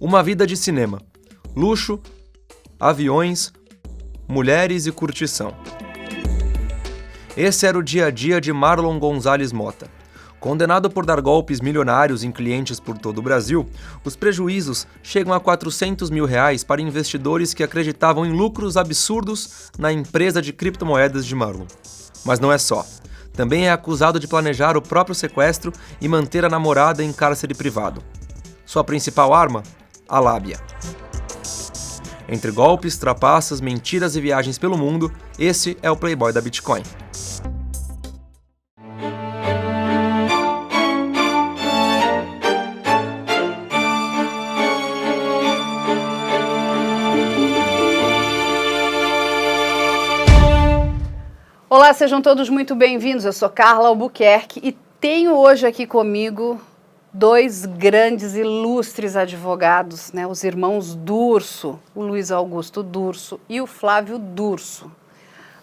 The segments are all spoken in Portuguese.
Uma vida de cinema, luxo, aviões, mulheres e curtição. Esse era o dia a dia de Marlon Gonzalez Mota. Condenado por dar golpes milionários em clientes por todo o Brasil, os prejuízos chegam a R$400 mil para investidores que acreditavam em lucros absurdos na empresa de criptomoedas de Marlon. Mas não é só. Também é acusado de planejar o próprio sequestro e manter a namorada em cárcere privado. Sua principal arma? A lábia. Entre golpes, trapaças, mentiras e viagens pelo mundo, esse é o Playboy da Bitcoin. Olá, sejam todos muito bem-vindos. Eu sou Carla Albuquerque e tenho hoje aqui comigo dois grandes, ilustres advogados, né? Os irmãos Durso, o Luiz Augusto Durso e o Flávio Durso.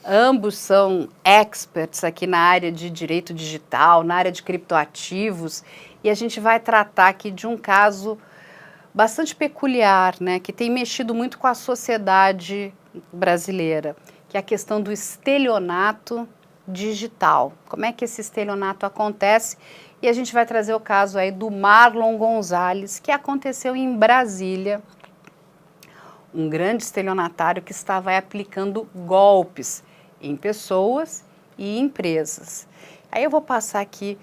Ambos são experts aqui na área de direito digital, na área de criptoativos, e a gente vai tratar aqui de um caso bastante peculiar, né? Que tem mexido muito com a sociedade brasileira, que é a questão do estelionato digital. Como é que esse estelionato acontece? E a gente vai trazer o caso aí do Marlon Gonzalez, que aconteceu em Brasília, um grande estelionatário que estava aplicando golpes em pessoas e empresas. Aí eu vou passar aqui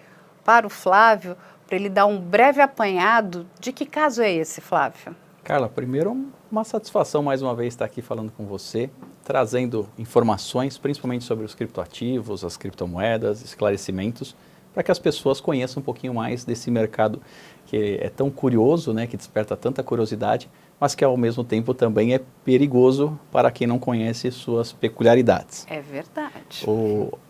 para o Flávio, para ele dar um breve apanhado de que caso é esse, Flávio? Carla, primeiro uma satisfação mais uma vez estar aqui falando com você, trazendo informações, principalmente sobre os criptoativos, as criptomoedas, esclarecimentos, para que as pessoas conheçam um pouquinho mais desse mercado que é tão curioso, né, que desperta tanta curiosidade, mas que ao mesmo tempo também é perigoso para quem não conhece suas peculiaridades. É verdade.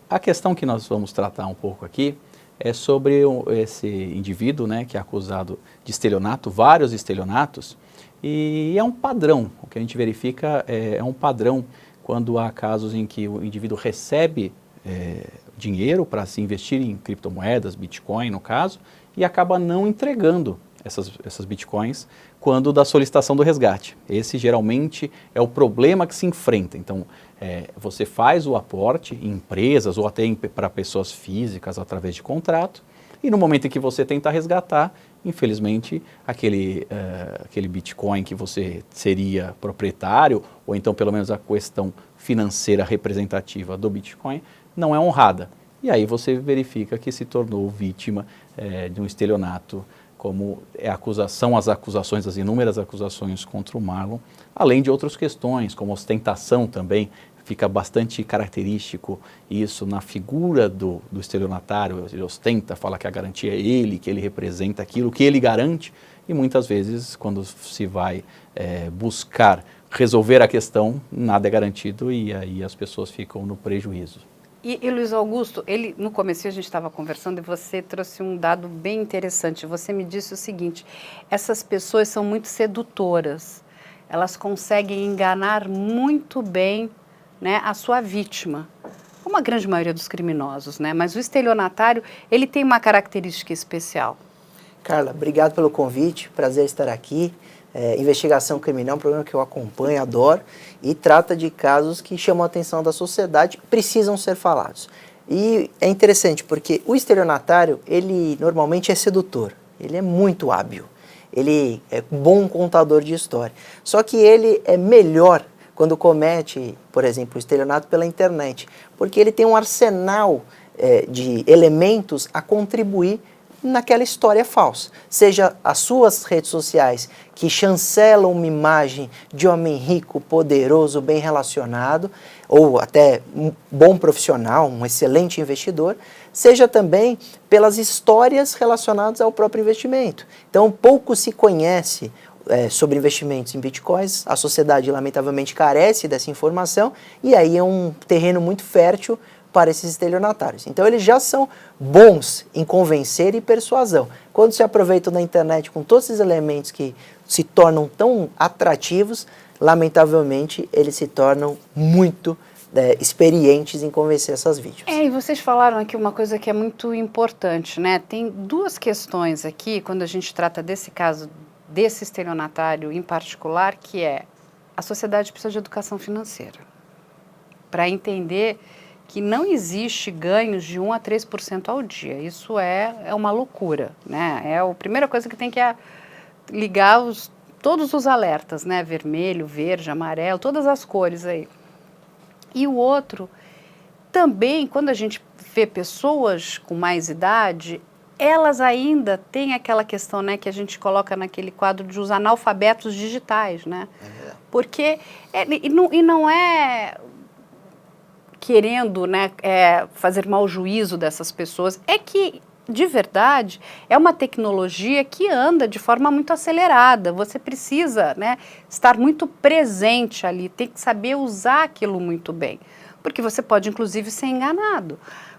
A questão que nós vamos tratar um pouco aqui é sobre esse indivíduo, né, que é acusado de estelionato, vários estelionatos, e é um padrão. O que a gente verifica é um padrão quando há casos em que o indivíduo recebe dinheiro para se investir em criptomoedas, Bitcoin no caso, e acaba não entregando essas Bitcoins quando da solicitação do resgate. Esse geralmente é o problema que se enfrenta. Então, você faz o aporte em empresas ou até para pessoas físicas através de contrato, e no momento em que você tenta resgatar, infelizmente, aquele Bitcoin que você seria proprietário, ou então pelo menos a questão financeira representativa do Bitcoin, não é honrada. E aí você verifica que se tornou vítima de um estelionato, como as acusações, as inúmeras acusações contra o Marlon, além de outras questões, como ostentação também. Fica bastante característico isso na figura do estelionatário. Ele ostenta, fala que a garantia é ele, que ele representa aquilo que ele garante, e muitas vezes quando se vai buscar resolver a questão, nada é garantido e aí as pessoas ficam no prejuízo. E Luiz Augusto, no começo a gente estava conversando e você trouxe um dado bem interessante. Você me disse o seguinte: essas pessoas são muito sedutoras, elas conseguem enganar muito bem, né, a sua vítima, como a grande maioria dos criminosos, né? Mas o estelionatário, ele tem uma característica especial. Carla, obrigado pelo convite, prazer estar aqui. Investigação criminal é um programa que eu acompanho, adoro, e trata de casos que chamam a atenção da sociedade, precisam ser falados. E é interessante porque o estelionatário, ele normalmente é sedutor, ele é muito hábil, ele é bom contador de história, só que ele é melhor quando comete, por exemplo, o estelionato pela internet, porque ele tem um arsenal de elementos a contribuir naquela história falsa. Seja as suas redes sociais, que chancelam uma imagem de homem rico, poderoso, bem relacionado, ou até um bom profissional, um excelente investidor, seja também pelas histórias relacionadas ao próprio investimento. Então, pouco se conhece sobre investimentos em bitcoins, a sociedade lamentavelmente carece dessa informação, e aí é um terreno muito fértil para esses estelionatários. Então eles já são bons em convencer e persuasão. Quando se aproveitam da internet com todos esses elementos que se tornam tão atrativos, lamentavelmente eles se tornam muito experientes em convencer essas vítimas. E vocês falaram aqui uma coisa que é muito importante, né? Tem duas questões aqui, quando a gente trata desse caso desse estelionatário em particular, que é a sociedade precisa de educação financeira para entender que não existe ganhos de 1 a 3% ao dia. Isso é uma loucura, né? É a primeira coisa que tem que ligar todos os alertas, né? Vermelho, verde, amarelo, todas as cores aí. E o outro, também, quando a gente vê pessoas com mais idade, elas ainda têm aquela questão, né, que a gente coloca naquele quadro dos analfabetos digitais, né? Porque, e não é querendo, né, fazer mau juízo dessas pessoas, é que, de verdade, é uma tecnologia que anda de forma muito acelerada. Você precisa, né, estar muito presente ali, tem que saber usar aquilo muito bem, porque você pode, inclusive, ser enganado.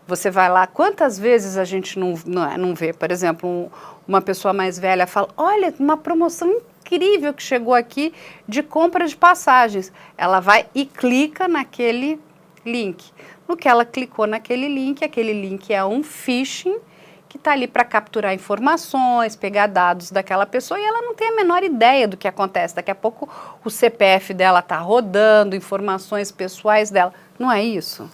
Você vai lá, quantas vezes a gente não vê, por exemplo, uma pessoa mais velha fala, olha, uma promoção incrível que chegou aqui de compra de passagens. Ela vai e clica naquele link. No que ela clicou naquele link é um phishing que está ali para capturar informações, pegar dados daquela pessoa e ela não tem a menor ideia do que acontece. Daqui a pouco o CPF dela está rodando, informações pessoais dela. Não é isso?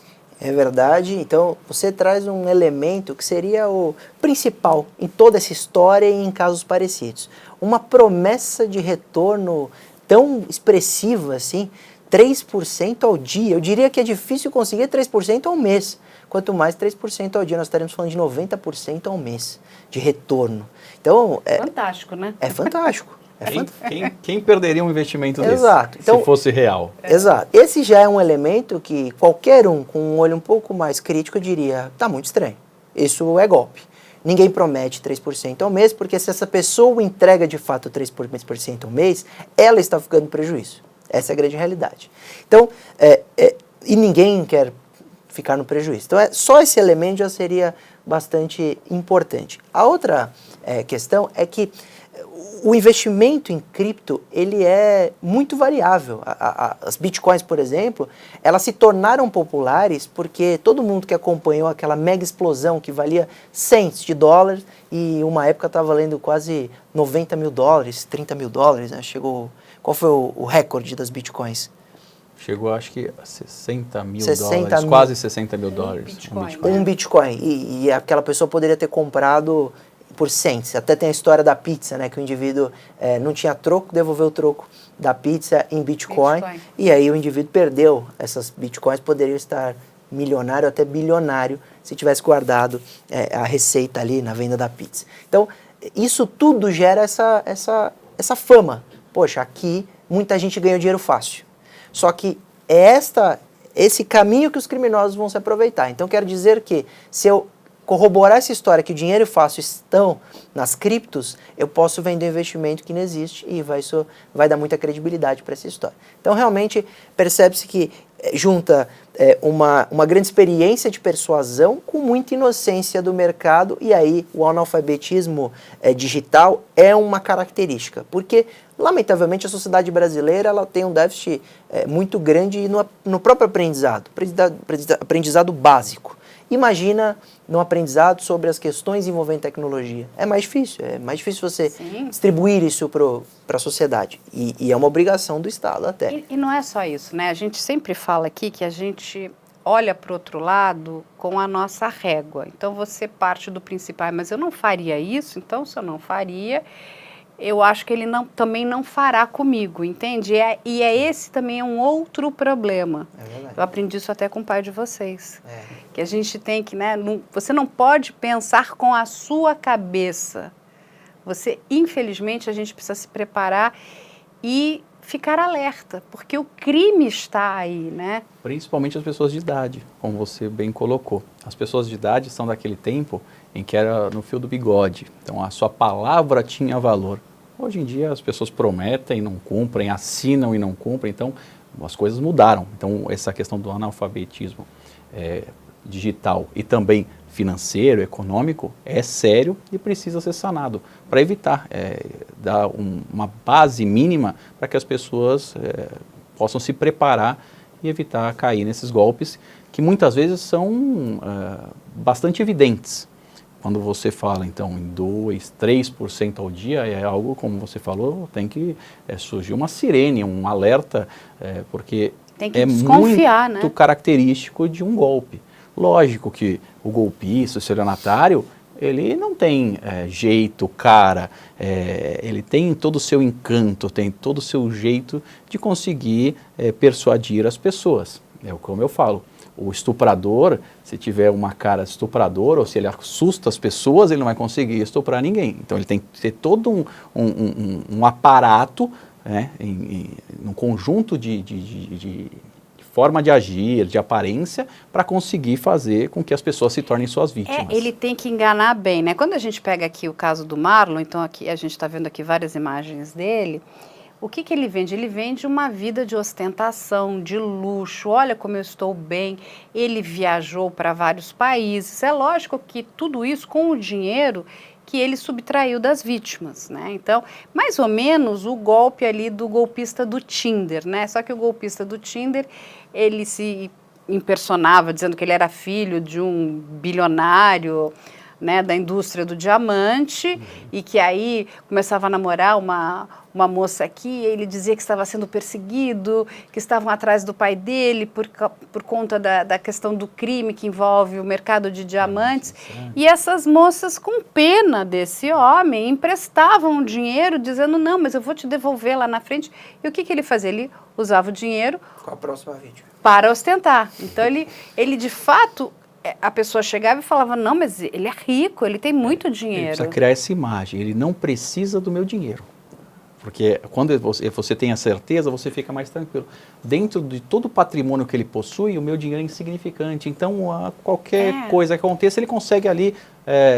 É verdade. Então, você traz um elemento que seria o principal em toda essa história e em casos parecidos. Uma promessa de retorno tão expressiva assim, 3% ao dia. Eu diria que é difícil conseguir 3% ao mês. Quanto mais 3% ao dia, nós estaremos falando de 90% ao mês de retorno. Então, fantástico, né? É fantástico. Quem perderia um investimento desse? Exato. Então, se fosse real? Exato. Esse já é um elemento que qualquer um com um olho um pouco mais crítico diria, tá muito estranho. Isso é golpe. Ninguém promete 3% ao mês, porque se essa pessoa entrega de fato 3% ao mês, ela está ficando prejuízo. Essa é a grande realidade. Então, e ninguém quer ficar no prejuízo. Então, só esse elemento já seria bastante importante. A outra questão é que o investimento em cripto, ele é muito variável. As bitcoins, por exemplo, elas se tornaram populares porque todo mundo que acompanhou aquela mega explosão que valia cents de dólares e uma época estava valendo quase 90 mil dólares, 30 mil dólares, né? Chegou... Qual foi o recorde das bitcoins? Chegou, acho que a 60 mil 60 dólares, mil. quase 60 mil dólares. Bitcoin. Um bitcoin. E aquela pessoa poderia ter comprado por cents. Até tem a história da pizza, né? Que o indivíduo não tinha troco, devolveu o troco da pizza em bitcoin. E aí o indivíduo perdeu essas bitcoins, poderia estar milionário, até bilionário, se tivesse guardado a receita ali na venda da pizza. Então, isso tudo gera essa fama. Poxa, aqui muita gente ganhou dinheiro fácil. Só que é esse caminho que os criminosos vão se aproveitar. Então, quero dizer que se eu corroborar essa história que o dinheiro fácil estão nas criptos, eu posso vender um investimento que não existe e isso vai dar muita credibilidade para essa história. Então, realmente, percebe-se que junta uma grande experiência de persuasão com muita inocência do mercado e aí o analfabetismo digital é uma característica, porque, lamentavelmente, a sociedade brasileira ela tem um déficit muito grande no próprio aprendizado básico. Imagina no aprendizado sobre as questões envolvendo tecnologia. É mais difícil você Sim. distribuir isso para a sociedade. E é uma obrigação do Estado até. E não é só isso, né? A gente sempre fala aqui que a gente olha para o outro lado com a nossa régua. Então, você parte do princípio, mas eu não faria isso, então se eu não faria, eu acho que ele também não fará comigo, entende? E esse também é um outro problema. É verdade. Eu aprendi isso até com o pai de vocês. Que a gente tem que, né? Você não pode pensar com a sua cabeça. Infelizmente, a gente precisa se preparar e ficar alerta, porque o crime está aí, né? Principalmente as pessoas de idade, como você bem colocou. As pessoas de idade são daquele tempo em que era no fio do bigode. Então, a sua palavra tinha valor. Hoje em dia, as pessoas prometem e não cumprem, assinam e não cumprem. Então, as coisas mudaram. Então, essa questão do analfabetismo digital e também financeiro, econômico, é sério e precisa ser sanado para evitar, dar uma base mínima para que as pessoas possam se preparar e evitar cair nesses golpes que muitas vezes são bastante evidentes. Quando você fala, então, em 2%, 3% ao dia, é algo, como você falou, tem que surgir uma sirene, um alerta, porque tem que desconfiar, muito característico de um golpe. Lógico que o golpista, o estelionatário, ele não tem jeito, cara, ele tem todo o seu encanto, tem todo o seu jeito de conseguir persuadir as pessoas. É como eu falo. O estuprador, se tiver uma cara de estuprador, ou se ele assusta as pessoas, ele não vai conseguir estuprar ninguém. Então ele tem que ter todo um aparato, né, um conjunto de forma de agir, de aparência, para conseguir fazer com que as pessoas se tornem suas vítimas. Ele tem que enganar bem, né? Quando a gente pega aqui o caso do Marlon, então aqui a gente está vendo aqui várias imagens dele. O que ele vende? Ele vende uma vida de ostentação, de luxo. Olha como eu estou bem. Ele viajou para vários países. É lógico que tudo isso com o dinheiro que ele subtraiu das vítimas, né? Então, mais ou menos o golpe ali do golpista do Tinder, né? Só que o golpista do Tinder, ele se impersonava dizendo que ele era filho de um bilionário, né, da indústria do diamante, e que aí começava a namorar uma moça aqui, e ele dizia que estava sendo perseguido, que estavam atrás do pai dele por conta da questão do crime que envolve o mercado de diamantes. E essas moças, com pena desse homem, emprestavam o dinheiro, dizendo, não, mas eu vou te devolver lá na frente. E o que ele fazia? Ele usava o dinheiro Com a próxima vítima. para ostentar. Então, ele de fato... A pessoa chegava e falava, não, mas ele é rico, ele tem muito dinheiro. Ele precisa criar essa imagem, ele não precisa do meu dinheiro. Porque quando você tem a certeza, você fica mais tranquilo. Dentro de todo o patrimônio que ele possui, o meu dinheiro é insignificante. Então, qualquer coisa que aconteça, ele consegue ali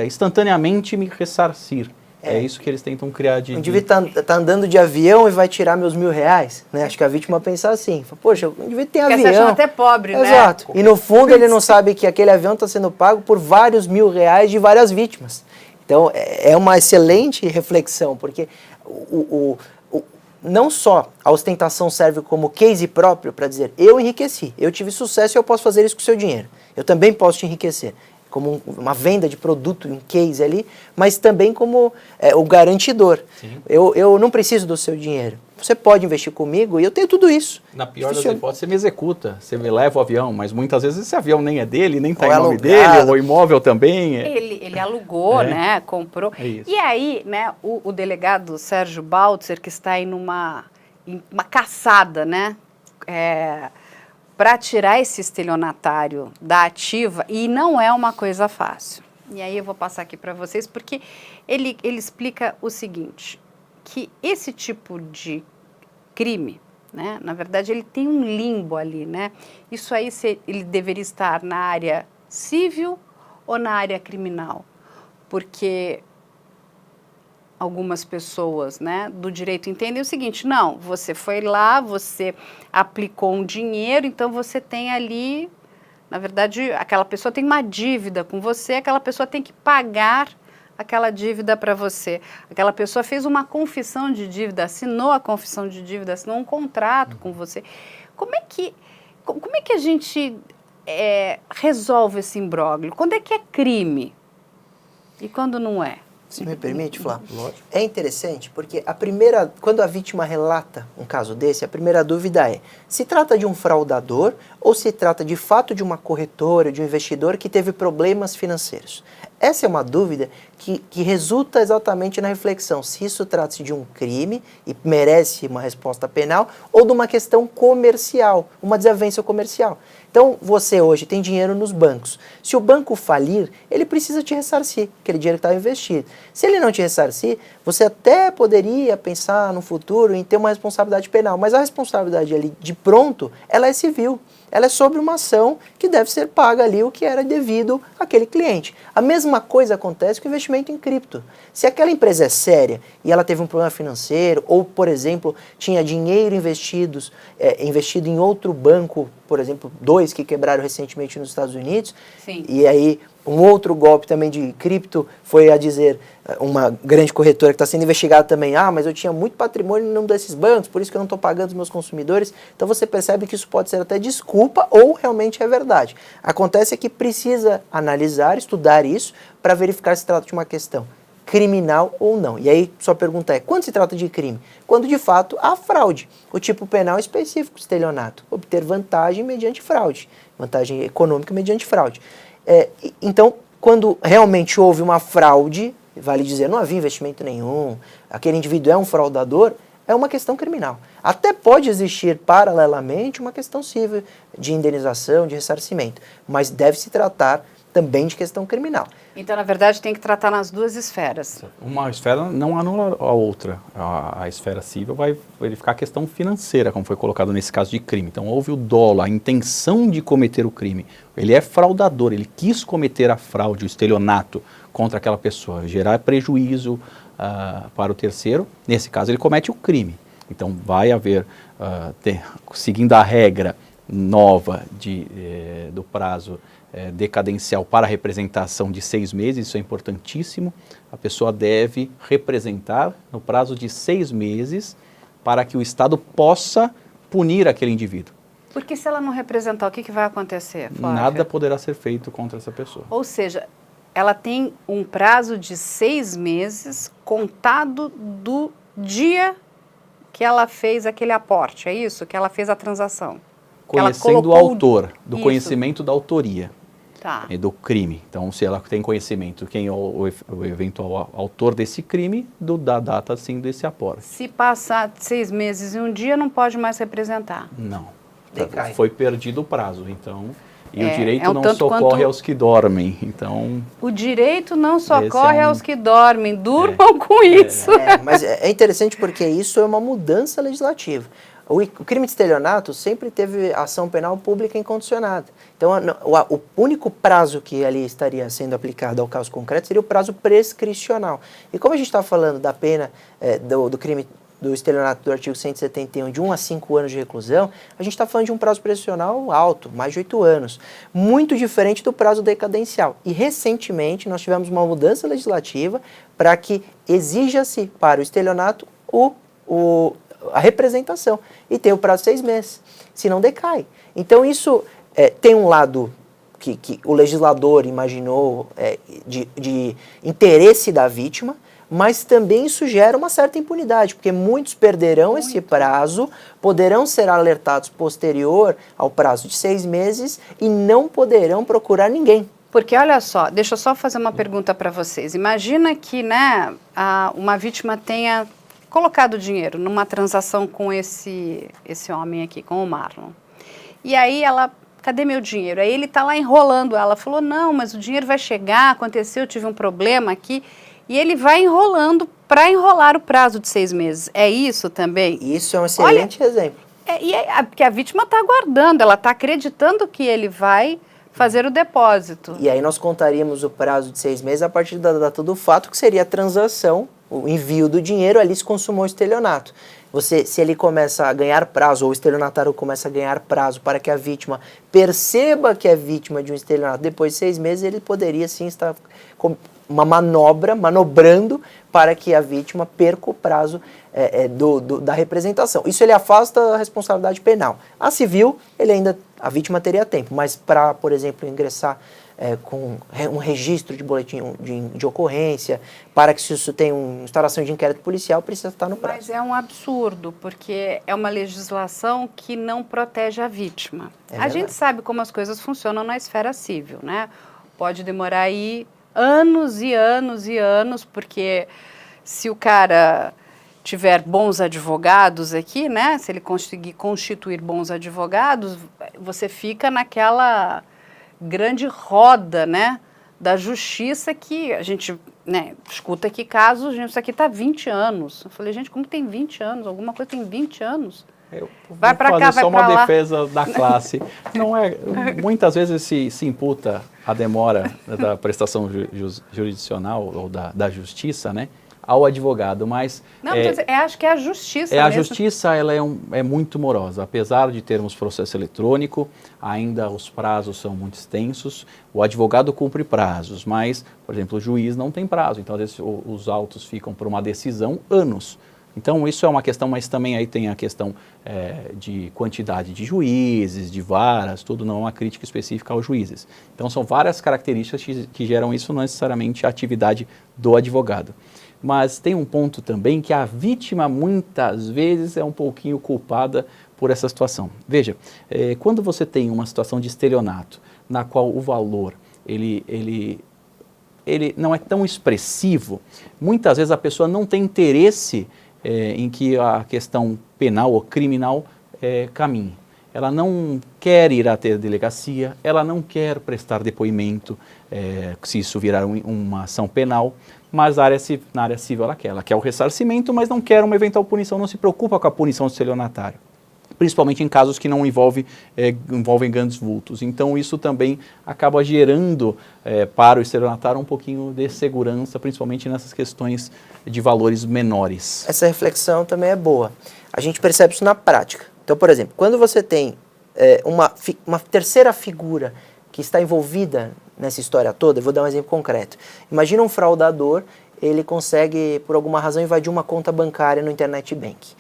instantaneamente me ressarcir. É isso que eles tentam criar de... O indivíduo tá andando de avião e vai tirar meus R$1.000, né? Acho que a vítima pensa assim, poxa, o indivíduo tem avião. Porque você acha até pobre, né? Exato. E no fundo ele não sabe que aquele avião está sendo pago por vários R$1.000 de várias vítimas. Então é uma excelente reflexão, porque não só a ostentação serve como case próprio para dizer, eu enriqueci, eu tive sucesso e eu posso fazer isso com o seu dinheiro. Eu também posso te enriquecer. Como uma venda de produto, um case ali, mas também como o garantidor. Eu não preciso do seu dinheiro. Você pode investir comigo e eu tenho tudo isso. Na pior das hipóteses, você me executa, você me leva o avião, mas muitas vezes esse avião nem é dele, nem está em nome dele, o imóvel também. Ele alugou, né, comprou. E aí, né, o delegado Sérgio Baltzer, que está aí numa caçada, né, para tirar esse estelionatário da ativa, e não é uma coisa fácil. E aí eu vou passar aqui para vocês, porque ele explica o seguinte, que esse tipo de crime, né, na verdade ele tem um limbo ali, né? Isso aí ele deveria estar na área civil ou na área criminal? Porque algumas pessoas, né, do direito entendem o seguinte, não, você foi lá, você aplicou um dinheiro, então você tem ali, na verdade, aquela pessoa tem uma dívida com você, aquela pessoa tem que pagar aquela dívida para você. Aquela pessoa fez uma confissão de dívida, assinou a confissão de dívida, assinou um contrato com você. Como é que a gente resolve esse imbróglio? Quando é que é crime e quando não é? Se me permite, Flávio? É interessante porque quando a vítima relata um caso desse, a primeira dúvida é, se trata de um fraudador ou se trata de fato de uma corretora, de um investidor que teve problemas financeiros? Essa é uma dúvida que resulta exatamente na reflexão se isso trata-se de um crime e merece uma resposta penal ou de uma questão comercial, uma desavença comercial. Então, você hoje tem dinheiro nos bancos. Se o banco falir, ele precisa te ressarcir, aquele dinheiro que estava investido. Se ele não te ressarcir, você até poderia pensar no futuro em ter uma responsabilidade penal, mas a responsabilidade ali de pronto, ela é civil. Ela é sobre uma ação que deve ser paga ali o que era devido àquele cliente. A mesma coisa acontece com o investimento em cripto. Se aquela empresa é séria e ela teve um problema financeiro, ou, por exemplo, tinha dinheiro investido em outro banco, por exemplo, 2 que quebraram recentemente nos Estados Unidos, Sim. e aí Um outro golpe também de cripto foi a dizer, uma grande corretora que está sendo investigada também, mas eu tinha muito patrimônio num desses bancos, por isso que eu não estou pagando os meus consumidores. Então você percebe que isso pode ser até desculpa ou realmente é verdade. Acontece que precisa analisar, estudar isso para verificar se trata de uma questão criminal ou não. E aí sua pergunta é, quando se trata de crime? Quando de fato há fraude. O tipo penal específico, estelionato, obter vantagem mediante fraude, vantagem econômica mediante fraude. Então, quando realmente houve uma fraude, vale dizer, não havia investimento nenhum, aquele indivíduo é um fraudador, é uma questão criminal. Até pode existir paralelamente uma questão civil de indenização, de ressarcimento, mas deve se tratar também de questão criminal. Então, na verdade, tem que tratar nas duas esferas. Uma esfera não anula a outra. A esfera civil vai verificar a questão financeira, como foi colocado nesse caso de crime. Então, houve o dolo, a intenção de cometer o crime. Ele é fraudador, ele quis cometer a fraude, o estelionato contra aquela pessoa, gerar prejuízo para o terceiro. Nesse caso, ele comete o crime. Então, vai haver, seguindo a regra nova do prazo decadencial para a representação de 6 meses, isso é importantíssimo. A pessoa deve representar no prazo de 6 meses para que o Estado possa punir aquele indivíduo. Porque se ela não representar, o que vai acontecer, Flávia? Nada poderá ser feito contra essa pessoa. Ou seja, ela tem um prazo de 6 meses contado do dia que ela fez aquele aporte, é isso? Que ela fez a transação? Conhecendo o autor, do conhecimento da autoria. Tá. Do crime. Então, se ela tem conhecimento, quem é o eventual autor desse crime, da data, sim, desse aporte. Se passar 6 meses e um dia, não pode mais representar? Não. Decai. Foi perdido o prazo, então... E o direito não tanto socorre quanto... aos que dormem, então... O direito não socorre aos que dormem, durmam com isso. Mas é interessante porque isso é uma mudança legislativa. O crime de estelionato sempre teve ação penal pública incondicionada. Então, o único prazo que ali estaria sendo aplicado ao caso concreto seria o prazo prescricional. E como a gente está falando da pena do crime do estelionato do artigo 171 de 1 a 5 anos de reclusão, a gente está falando de um prazo prescricional alto, mais de 8 anos. Muito diferente do prazo decadencial. E recentemente nós tivemos uma mudança legislativa para que exija-se para o estelionato a representação e tem o prazo de 6 meses, senão decai. Então isso tem um lado que o legislador imaginou de interesse da vítima, mas também isso gera uma certa impunidade, porque muitos perderão esse prazo, poderão ser alertados posterior ao prazo de 6 meses e não poderão procurar ninguém. Porque olha só, deixa eu só fazer uma pergunta para vocês. Imagina que uma vítima tenha colocado dinheiro numa transação com esse homem aqui, com o Marlon. E aí ela, cadê meu dinheiro? Aí ele está lá enrolando ela, falou, não, mas o dinheiro vai chegar, aconteceu, eu tive um problema aqui. E ele vai enrolando para enrolar o prazo de 6 meses. É isso também? Isso é um excelente exemplo. Porque a vítima está aguardando, ela está acreditando que ele vai fazer o depósito. E aí nós contaríamos o prazo de 6 meses a partir da data do fato, que seria a transação, o envio do dinheiro, ali se consumou o estelionato. Se ele começa a ganhar prazo, ou o estelionatário começa a ganhar prazo para que a vítima perceba que é vítima de um estelionato, depois de 6 meses ele poderia sim estar com uma manobrando para que a vítima perca o prazo da representação. Isso ele afasta a responsabilidade penal. A civil, a vítima teria tempo, mas para, por exemplo, ingressar com um registro de boletim de ocorrência, para que se isso tenha uma instauração de inquérito policial, precisa estar no prazo. Mas é um absurdo, porque é uma legislação que não protege a vítima. A gente sabe como as coisas funcionam na esfera civil, né? Pode demorar aí anos e anos e anos, porque se o cara tiver bons advogados aqui, né? Se ele conseguir constituir bons advogados, você fica naquela grande roda, né, da justiça que a gente, né, escuta aqui casos, isso aqui está 20 anos. Eu falei, gente, como tem 20 anos? Alguma coisa tem 20 anos? Vai para cá, vai para lá. Só uma defesa da classe. Não é, muitas vezes se imputa a demora da prestação jurisdicional ou da justiça, né, ao advogado, mas... Não, acho que é a justiça A mesmo. justiça ela é muito morosa, apesar de termos processo eletrônico, ainda os prazos são muito extensos, o advogado cumpre prazos, mas, por exemplo, o juiz não tem prazo, então às vezes os autos ficam por uma decisão anos. Então isso é uma questão, mas também aí tem a questão de quantidade de juízes, de varas, tudo, não é uma crítica específica aos juízes. Então são várias características que geram isso, não necessariamente a atividade do advogado. Mas tem um ponto também que a vítima muitas vezes é um pouquinho culpada por essa situação. Veja, quando você tem uma situação de estelionato, na qual o valor ele não é tão expressivo, muitas vezes a pessoa não tem interesse em que a questão penal ou criminal caminhe. Ela não quer ir até a delegacia, ela não quer prestar depoimento, se isso virar uma ação penal, mas na área civil ela quer o ressarcimento, mas não quer uma eventual punição, não se preocupa com a punição do estelionatário, principalmente em casos que não envolvem grandes vultos. Então isso também acaba gerando para o estelionatário um pouquinho de segurança, principalmente nessas questões de valores menores. Essa reflexão também é boa. A gente percebe isso na prática. Então, por exemplo, quando você tem uma terceira figura que está envolvida nessa história toda, eu vou dar um exemplo concreto. Imagina um fraudador, ele consegue, por alguma razão, invadir uma conta bancária no internet bank.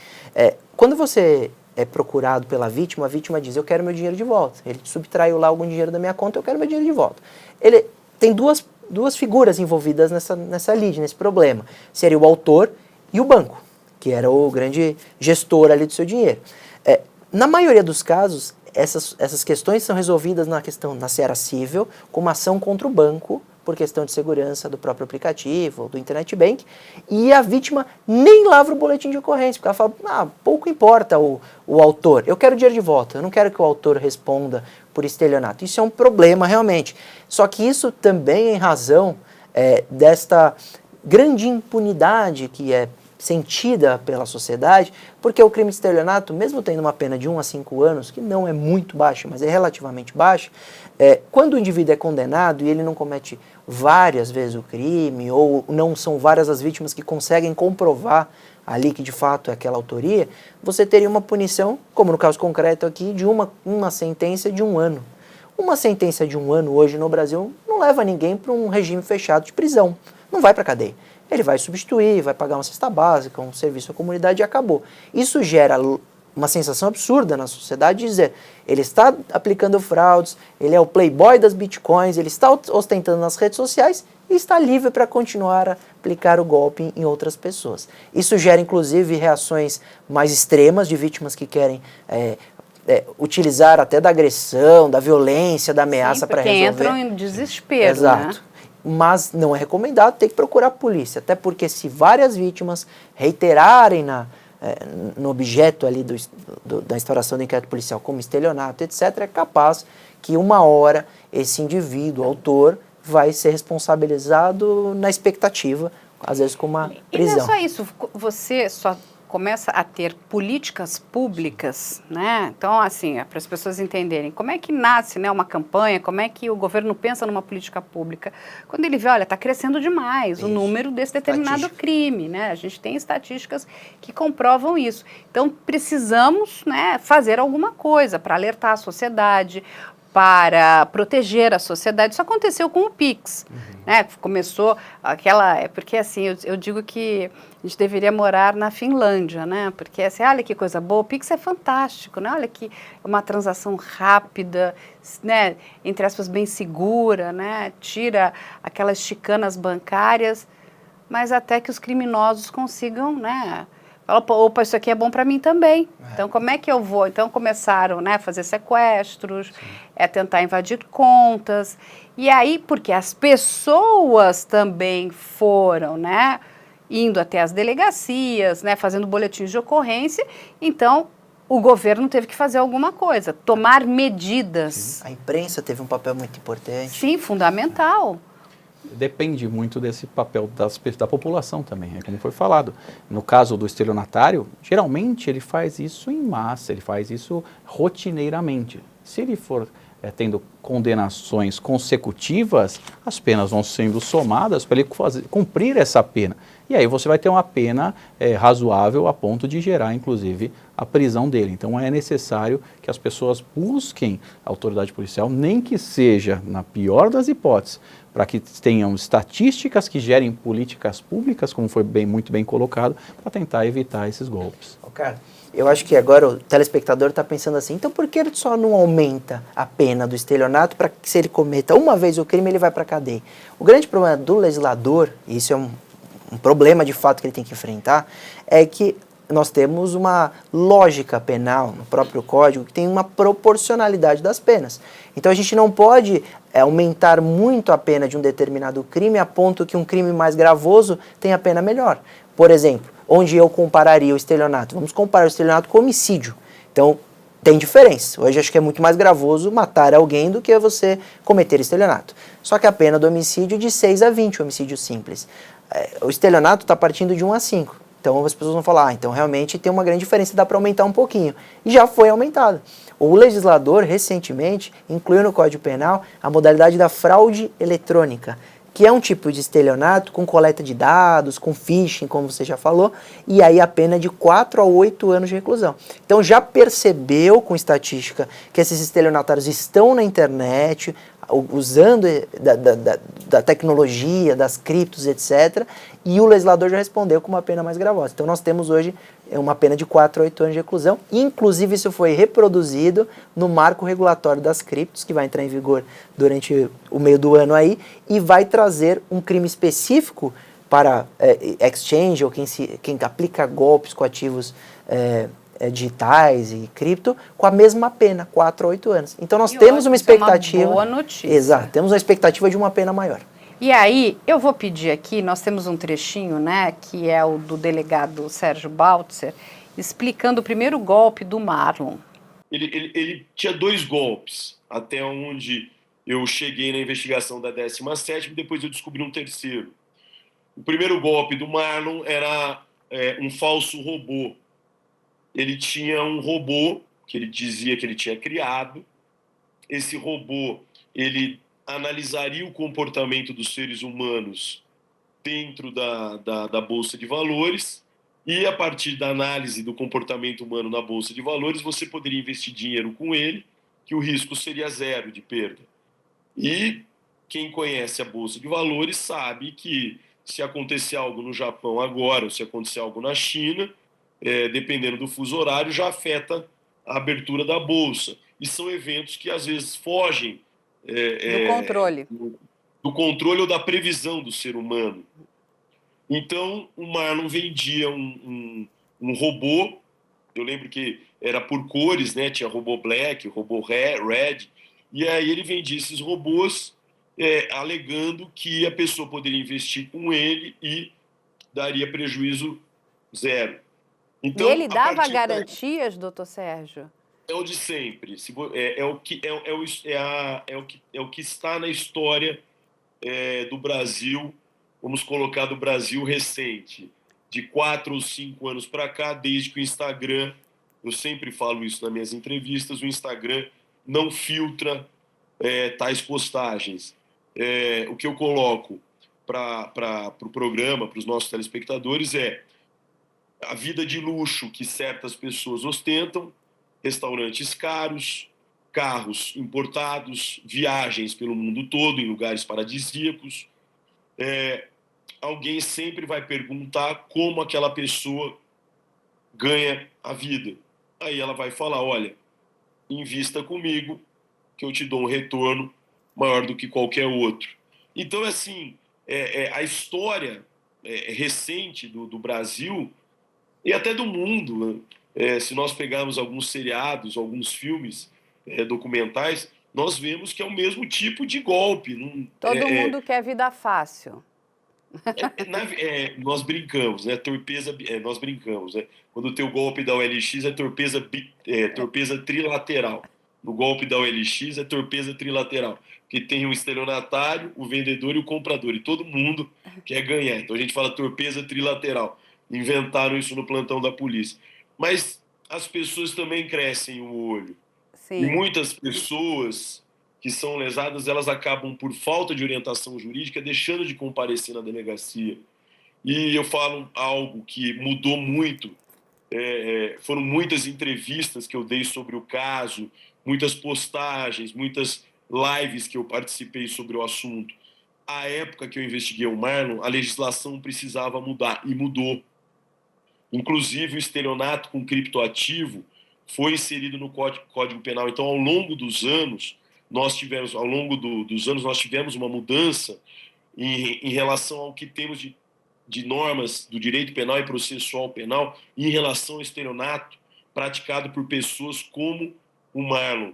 Quando você é procurado pela vítima, a vítima diz, eu quero meu dinheiro de volta. Ele subtraiu lá algum dinheiro da minha conta, eu quero meu dinheiro de volta. Ele tem duas figuras envolvidas nessa lead, nesse problema. Seria o autor e o banco, que era o grande gestor ali do seu dinheiro. Na maioria dos casos, essas questões são resolvidas na seara civil, com uma ação contra o banco, por questão de segurança do próprio aplicativo, do internet bank, e a vítima nem lavra o boletim de ocorrência, porque ela fala, pouco importa o autor, eu quero o dinheiro de volta, eu não quero que o autor responda por estelionato. Isso é um problema realmente. Só que isso também é em razão desta grande impunidade que é sentida pela sociedade, porque o crime de estelionato, mesmo tendo uma pena de 1 a 5 anos, que não é muito baixa, mas é relativamente baixa, quando o indivíduo é condenado e ele não comete várias vezes o crime, ou não são várias as vítimas que conseguem comprovar ali que de fato é aquela autoria, você teria uma punição, como no caso concreto aqui, de uma sentença de 1 ano. Uma sentença de 1 ano hoje no Brasil não leva ninguém para um regime fechado de prisão, não vai para a cadeia. Ele vai substituir, vai pagar uma cesta básica, um serviço à comunidade e acabou. Isso gera uma sensação absurda na sociedade de dizer, ele está aplicando fraudes, ele é o playboy das bitcoins, ele está ostentando nas redes sociais e está livre para continuar a aplicar o golpe em outras pessoas. Isso gera inclusive reações mais extremas de vítimas que querem utilizar até da agressão, da violência, da ameaça para resolver. Entram em desespero, Exato. Né? Mas não é recomendado, tem que procurar a polícia, até porque se várias vítimas reiterarem no objeto ali da instauração do inquérito policial como estelionato, etc., é capaz que uma hora esse indivíduo, autor, vai ser responsabilizado na expectativa, às vezes com uma prisão. E não é só isso, você só começa a ter políticas públicas, né? Então, assim, para as pessoas entenderem como é que nasce, né, uma campanha, como é que o governo pensa numa política pública. Quando ele vê, olha, está crescendo demais o número desse determinado crime, né? A gente tem estatísticas que comprovam isso. Então, precisamos, né, fazer alguma coisa para alertar a sociedade, para proteger a sociedade. Isso aconteceu com o Pix, né? Começou porque assim, eu digo que a gente deveria morar na Finlândia, né? Porque assim, olha que coisa boa, o Pix é fantástico, né? Olha que uma transação rápida, né? Entre aspas, bem segura, né? Tira aquelas chicanas bancárias, mas até que os criminosos consigam, né? Fala, opa, isso aqui é bom para mim também. Então, como é que eu vou? Então, começaram, né, a fazer sequestros, tentar invadir contas. E aí, porque as pessoas também foram, né, indo até as delegacias, né, fazendo boletins de ocorrência, então o governo teve que fazer alguma coisa, tomar medidas. Sim. A imprensa teve um papel muito importante. Sim, fundamental. Depende muito desse papel da população também, como foi falado. No caso do estelionatário, geralmente ele faz isso em massa, ele faz isso rotineiramente. Se ele for tendo condenações consecutivas, as penas vão sendo somadas para ele cumprir essa pena. E aí você vai ter uma pena razoável a ponto de gerar, inclusive, a prisão dele. Então é necessário que as pessoas busquem a autoridade policial, nem que seja, na pior das hipóteses, para que tenham estatísticas que gerem políticas públicas, como foi muito bem colocado, para tentar evitar esses golpes. Cara, eu acho que agora o telespectador está pensando assim, então por que ele só não aumenta a pena do estelionato para que se ele cometa uma vez o crime ele vai para a cadeia? O grande problema do legislador, e isso é um problema de fato que ele tem que enfrentar, é que nós temos uma lógica penal no próprio código que tem uma proporcionalidade das penas. Então a gente não pode aumentar muito a pena de um determinado crime a ponto que um crime mais gravoso tenha pena melhor. Por exemplo, onde eu compararia o estelionato? Vamos comparar o estelionato com o homicídio. Então, tem diferença. Hoje acho que é muito mais gravoso matar alguém do que você cometer estelionato. Só que a pena do homicídio é de 6 a 20, o homicídio simples. O estelionato está partindo de 1 a 5. Então as pessoas vão falar, então realmente tem uma grande diferença, dá para aumentar um pouquinho. E já foi aumentado. O legislador, recentemente, incluiu no Código Penal a modalidade da fraude eletrônica, que é um tipo de estelionato com coleta de dados, com phishing, como você já falou, e aí a pena é de 4 a 8 anos de reclusão. Então já percebeu com estatística que esses estelionatários estão na internet, usando da tecnologia, das criptos, etc., e o legislador já respondeu com uma pena mais gravosa. Então nós temos hoje uma pena de 4 a 8 anos de reclusão, inclusive isso foi reproduzido no marco regulatório das criptos, que vai entrar em vigor durante o meio do ano aí, e vai trazer um crime específico para exchange, ou quem aplica golpes com ativos digitais e cripto, com a mesma pena, 4 a 8 anos. Então nós temos uma expectativa... É uma boa notícia. Exato, temos uma expectativa de uma pena maior. E aí, eu vou pedir aqui, nós temos um trechinho, né, que é o do delegado Sérgio Baltzer, explicando o primeiro golpe do Marlon. Ele tinha 2 golpes, até onde eu cheguei na investigação da 17ª, e depois eu descobri um terceiro. O primeiro golpe do Marlon era um falso robô. Ele tinha um robô que ele dizia que ele tinha criado. Esse robô, ele analisaria o comportamento dos seres humanos dentro da Bolsa de Valores, e a partir da análise do comportamento humano na Bolsa de Valores, você poderia investir dinheiro com ele, que o risco seria 0 de perda. E quem conhece a Bolsa de Valores sabe que se acontecer algo no Japão agora, ou se acontecer algo na China, dependendo do fuso horário, já afeta a abertura da Bolsa. E são eventos que às vezes fogem Do controle. do controle ou da previsão do ser humano. Então, o Marlon vendia um robô, eu lembro que era por cores, né? Tinha robô black, robô red, e aí ele vendia esses robôs alegando que a pessoa poderia investir com ele e daria prejuízo 0. Então, e ele dava garantias, doutor Sérgio? É o de sempre. É o que está na história do Brasil, vamos colocar do Brasil recente, de 4 ou 5 anos para cá, desde que o Instagram, eu sempre falo isso nas minhas entrevistas, o Instagram não filtra tais postagens. O que eu coloco para o programa, para os nossos telespectadores, é a vida de luxo que certas pessoas ostentam, restaurantes caros, carros importados, viagens pelo mundo todo, em lugares paradisíacos. Alguém sempre vai perguntar como aquela pessoa ganha a vida. Aí ela vai falar, olha, invista comigo, que eu te dou um retorno maior do que qualquer outro. Então, assim, a história recente do Brasil e até do mundo, se nós pegarmos alguns seriados, alguns filmes documentais, nós vemos que é o mesmo tipo de golpe. Todo mundo quer vida fácil. Nós brincamos, né? Nós brincamos, né? Quando tem o golpe da OLX torpeza trilateral. No golpe da OLX é torpeza trilateral, que tem o estelionatário, o vendedor e o comprador, e todo mundo quer ganhar. Então a gente fala torpeza trilateral. Inventaram isso no plantão da polícia. Mas as pessoas também crescem o olho. Sim. E muitas pessoas que são lesadas, elas acabam, por falta de orientação jurídica, deixando de comparecer na delegacia. E eu falo algo que mudou muito, foram muitas entrevistas que eu dei sobre o caso, muitas postagens, muitas lives que eu participei sobre o assunto. À época que eu investiguei o Marlon, a legislação precisava mudar, e mudou. Inclusive, o estelionato com criptoativo foi inserido no Código Penal. Então, ao longo dos anos, nós tivemos uma mudança em relação ao que temos de normas do direito penal e processual penal em relação ao estelionato praticado por pessoas como o Marlon.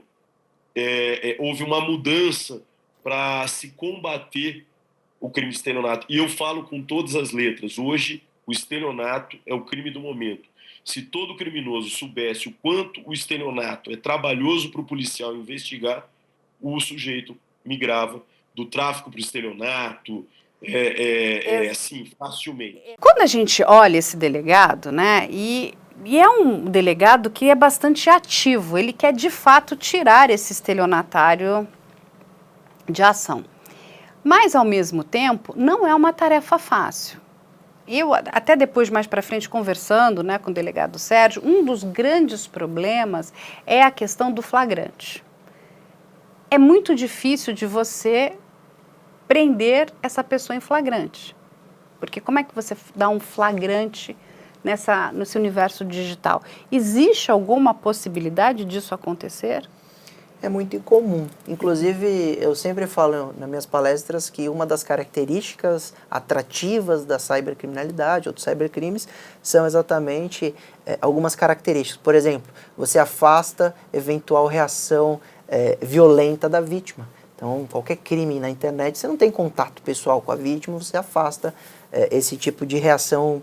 Houve uma mudança para se combater o crime de estelionato. E eu falo com todas as letras. Hoje, o estelionato é o crime do momento. Se todo criminoso soubesse o quanto o estelionato é trabalhoso para o policial investigar, o sujeito migrava do tráfico para o estelionato, assim, facilmente. Quando a gente olha esse delegado, né, e é um delegado que é bastante ativo, ele quer de fato tirar esse estelionatário de ação. Mas, ao mesmo tempo, não é uma tarefa fácil. Eu, até depois, mais para frente, conversando, né, com o delegado Sérgio, um dos grandes problemas é a questão do flagrante. É muito difícil de você prender essa pessoa em flagrante. Porque como é que você dá um flagrante nesse universo digital? Existe alguma possibilidade disso acontecer? É muito incomum. Inclusive, eu sempre falo nas minhas palestras que uma das características atrativas da cybercriminalidade ou dos cybercrimes são exatamente algumas características. Por exemplo, você afasta eventual reação violenta da vítima. Então, qualquer crime na internet, você não tem contato pessoal com a vítima, você afasta esse tipo de reação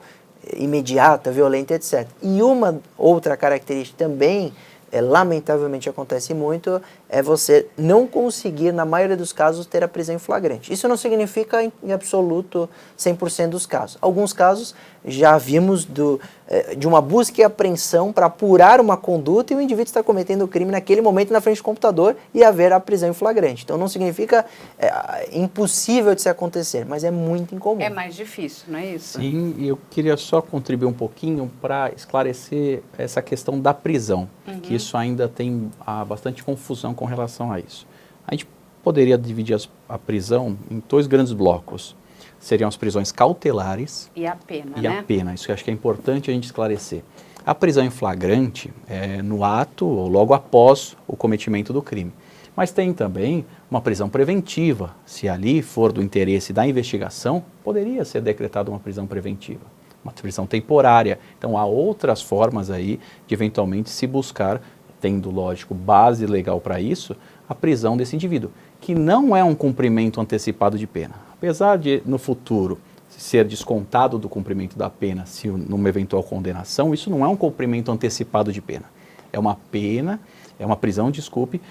imediata, violenta, etc. E uma outra característica também, lamentavelmente acontece muito, é você não conseguir, na maioria dos casos, ter a prisão em flagrante. Isso não significa em absoluto 100% dos casos. Alguns casos já vimos de uma busca e apreensão para apurar uma conduta e o indivíduo está cometendo o crime naquele momento na frente do computador e haver a prisão em flagrante. Então não significa impossível de se acontecer, mas é muito incomum. É mais difícil, não é isso? Sim, e eu queria só contribuir um pouquinho para esclarecer essa questão da prisão, que isso ainda tem bastante confusão com relação a isso. A gente poderia dividir a prisão em dois grandes blocos. Seriam as prisões cautelares e a pena, e a pena. Isso que eu acho que é importante a gente esclarecer. A prisão em flagrante é no ato ou logo após o cometimento do crime. Mas tem também uma prisão preventiva. Se ali for do interesse da investigação, poderia ser decretada uma prisão preventiva, uma prisão temporária. Então há outras formas aí de eventualmente se buscar, tendo, lógico, base legal para isso, a prisão desse indivíduo, que não é um cumprimento antecipado de pena. Apesar de, no futuro, ser descontado do cumprimento da pena, se numa eventual condenação, isso não é um cumprimento antecipado de pena. É uma pena, é uma prisão, desculpe,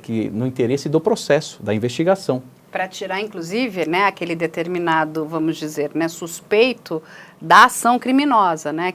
que no interesse do processo, da investigação. Para tirar, inclusive, né, aquele determinado, vamos dizer, né, suspeito da ação criminosa, né,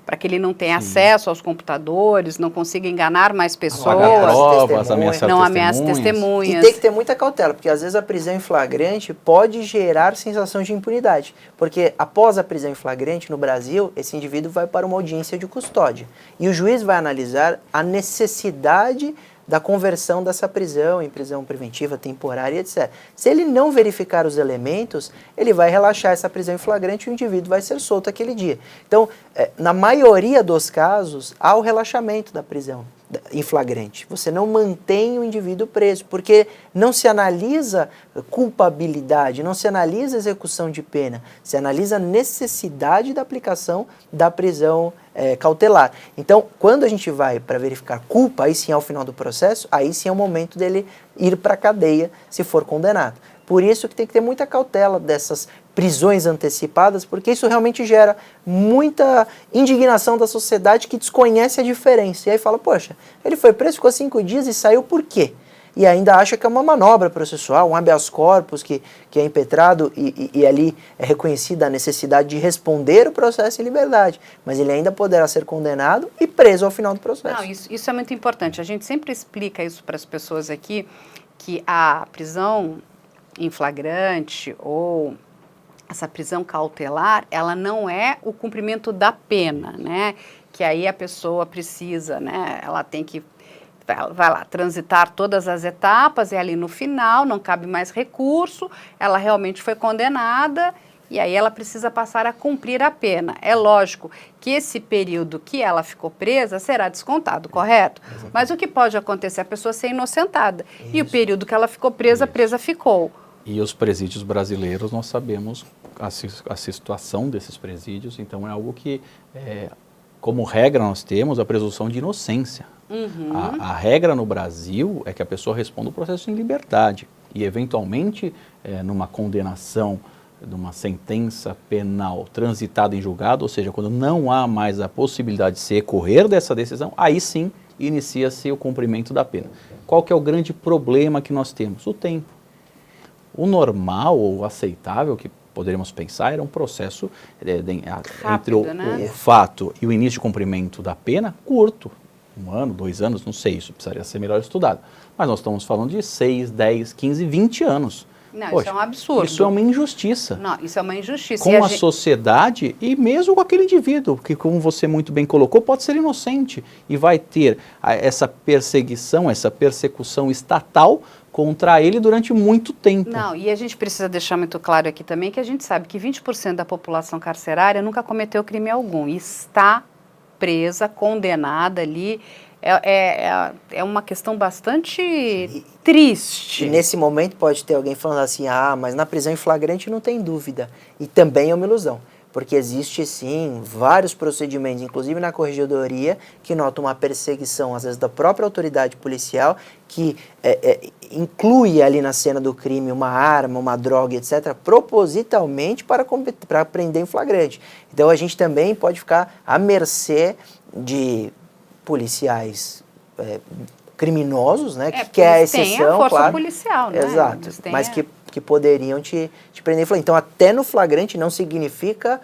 para que ele não tenha acesso aos computadores, não consiga enganar mais pessoas, provas, não ameace testemunhas. E tem que ter muita cautela, porque às vezes a prisão em flagrante pode gerar sensação de impunidade, porque após a prisão em flagrante no Brasil, esse indivíduo vai para uma audiência de custódia e o juiz vai analisar a necessidade da conversão dessa prisão em prisão preventiva, temporária, etc. Se ele não verificar os elementos, ele vai relaxar essa prisão em flagrante e o indivíduo vai ser solto aquele dia. Então, na maioria dos casos, há o relaxamento da prisão em flagrante. Você não mantém o indivíduo preso, porque não se analisa culpabilidade, não se analisa execução de pena, se analisa a necessidade da aplicação da prisão cautelar. Então, quando a gente vai para verificar culpa, aí sim ao final do processo, aí sim é o momento dele ir para a cadeia se for condenado. Por isso que tem que ter muita cautela dessas prisões antecipadas, porque isso realmente gera muita indignação da sociedade que desconhece a diferença. E aí fala, poxa, ele foi preso, ficou 5 dias e saiu por quê? E ainda acha que é uma manobra processual, um habeas corpus que é impetrado e ali é reconhecida a necessidade de responder o processo em liberdade. Mas ele ainda poderá ser condenado e preso ao final do processo. Não, isso é muito importante. A gente sempre explica isso para as pessoas aqui, que a prisão em flagrante ou essa prisão cautelar, ela não é o cumprimento da pena, né? Que aí a pessoa precisa, né? Ela tem que, vai lá, transitar todas as etapas e ali no final não cabe mais recurso, ela realmente foi condenada e aí ela precisa passar a cumprir a pena. É lógico que esse período que ela ficou presa será descontado, correto? Exatamente. Mas o que pode acontecer? A pessoa ser inocentada. Isso. E o período que ela ficou presa, presa ficou. E os presídios brasileiros, nós sabemos a situação desses presídios, então é algo que, como regra, nós temos a presunção de inocência. Uhum. A regra no Brasil é que a pessoa responda o processo em liberdade e, eventualmente, numa condenação, numa sentença penal transitada em julgado, ou seja, quando não há mais a possibilidade de se recorrer dessa decisão, aí sim inicia-se o cumprimento da pena. Qual que é o grande problema que nós temos? O tempo. O normal ou aceitável que poderíamos pensar era um processo rápido, entre né? o fato e o início de cumprimento da pena curto. 1 ano, 2 anos, não sei, isso precisaria ser melhor estudado. Mas nós estamos falando de 6, 10, 15, 20 anos. Não, Poxa, isso é um absurdo. Isso é uma injustiça. Não, isso é uma injustiça. Com a sociedade e mesmo com aquele indivíduo, que, como você muito bem colocou, pode ser inocente e vai ter essa perseguição, essa persecução estatal contra ele durante muito tempo. Não, e a gente precisa deixar muito claro aqui também que a gente sabe que 20% da população carcerária nunca cometeu crime algum e está presa, condenada ali. É uma questão bastante triste. E nesse momento pode ter alguém falando assim, mas na prisão em flagrante não tem dúvida. E também é uma ilusão, porque existe sim vários procedimentos, inclusive na corregedoria, que notam uma perseguição, às vezes da própria autoridade policial, que inclui ali na cena do crime uma arma, uma droga, etc., propositalmente para prender em flagrante. Então a gente também pode ficar à mercê de policiais criminosos, né, que é a exceção, tem a força claro, policial, né? Exato, mas que poderiam te prender em flagrante. Então, até no flagrante não significa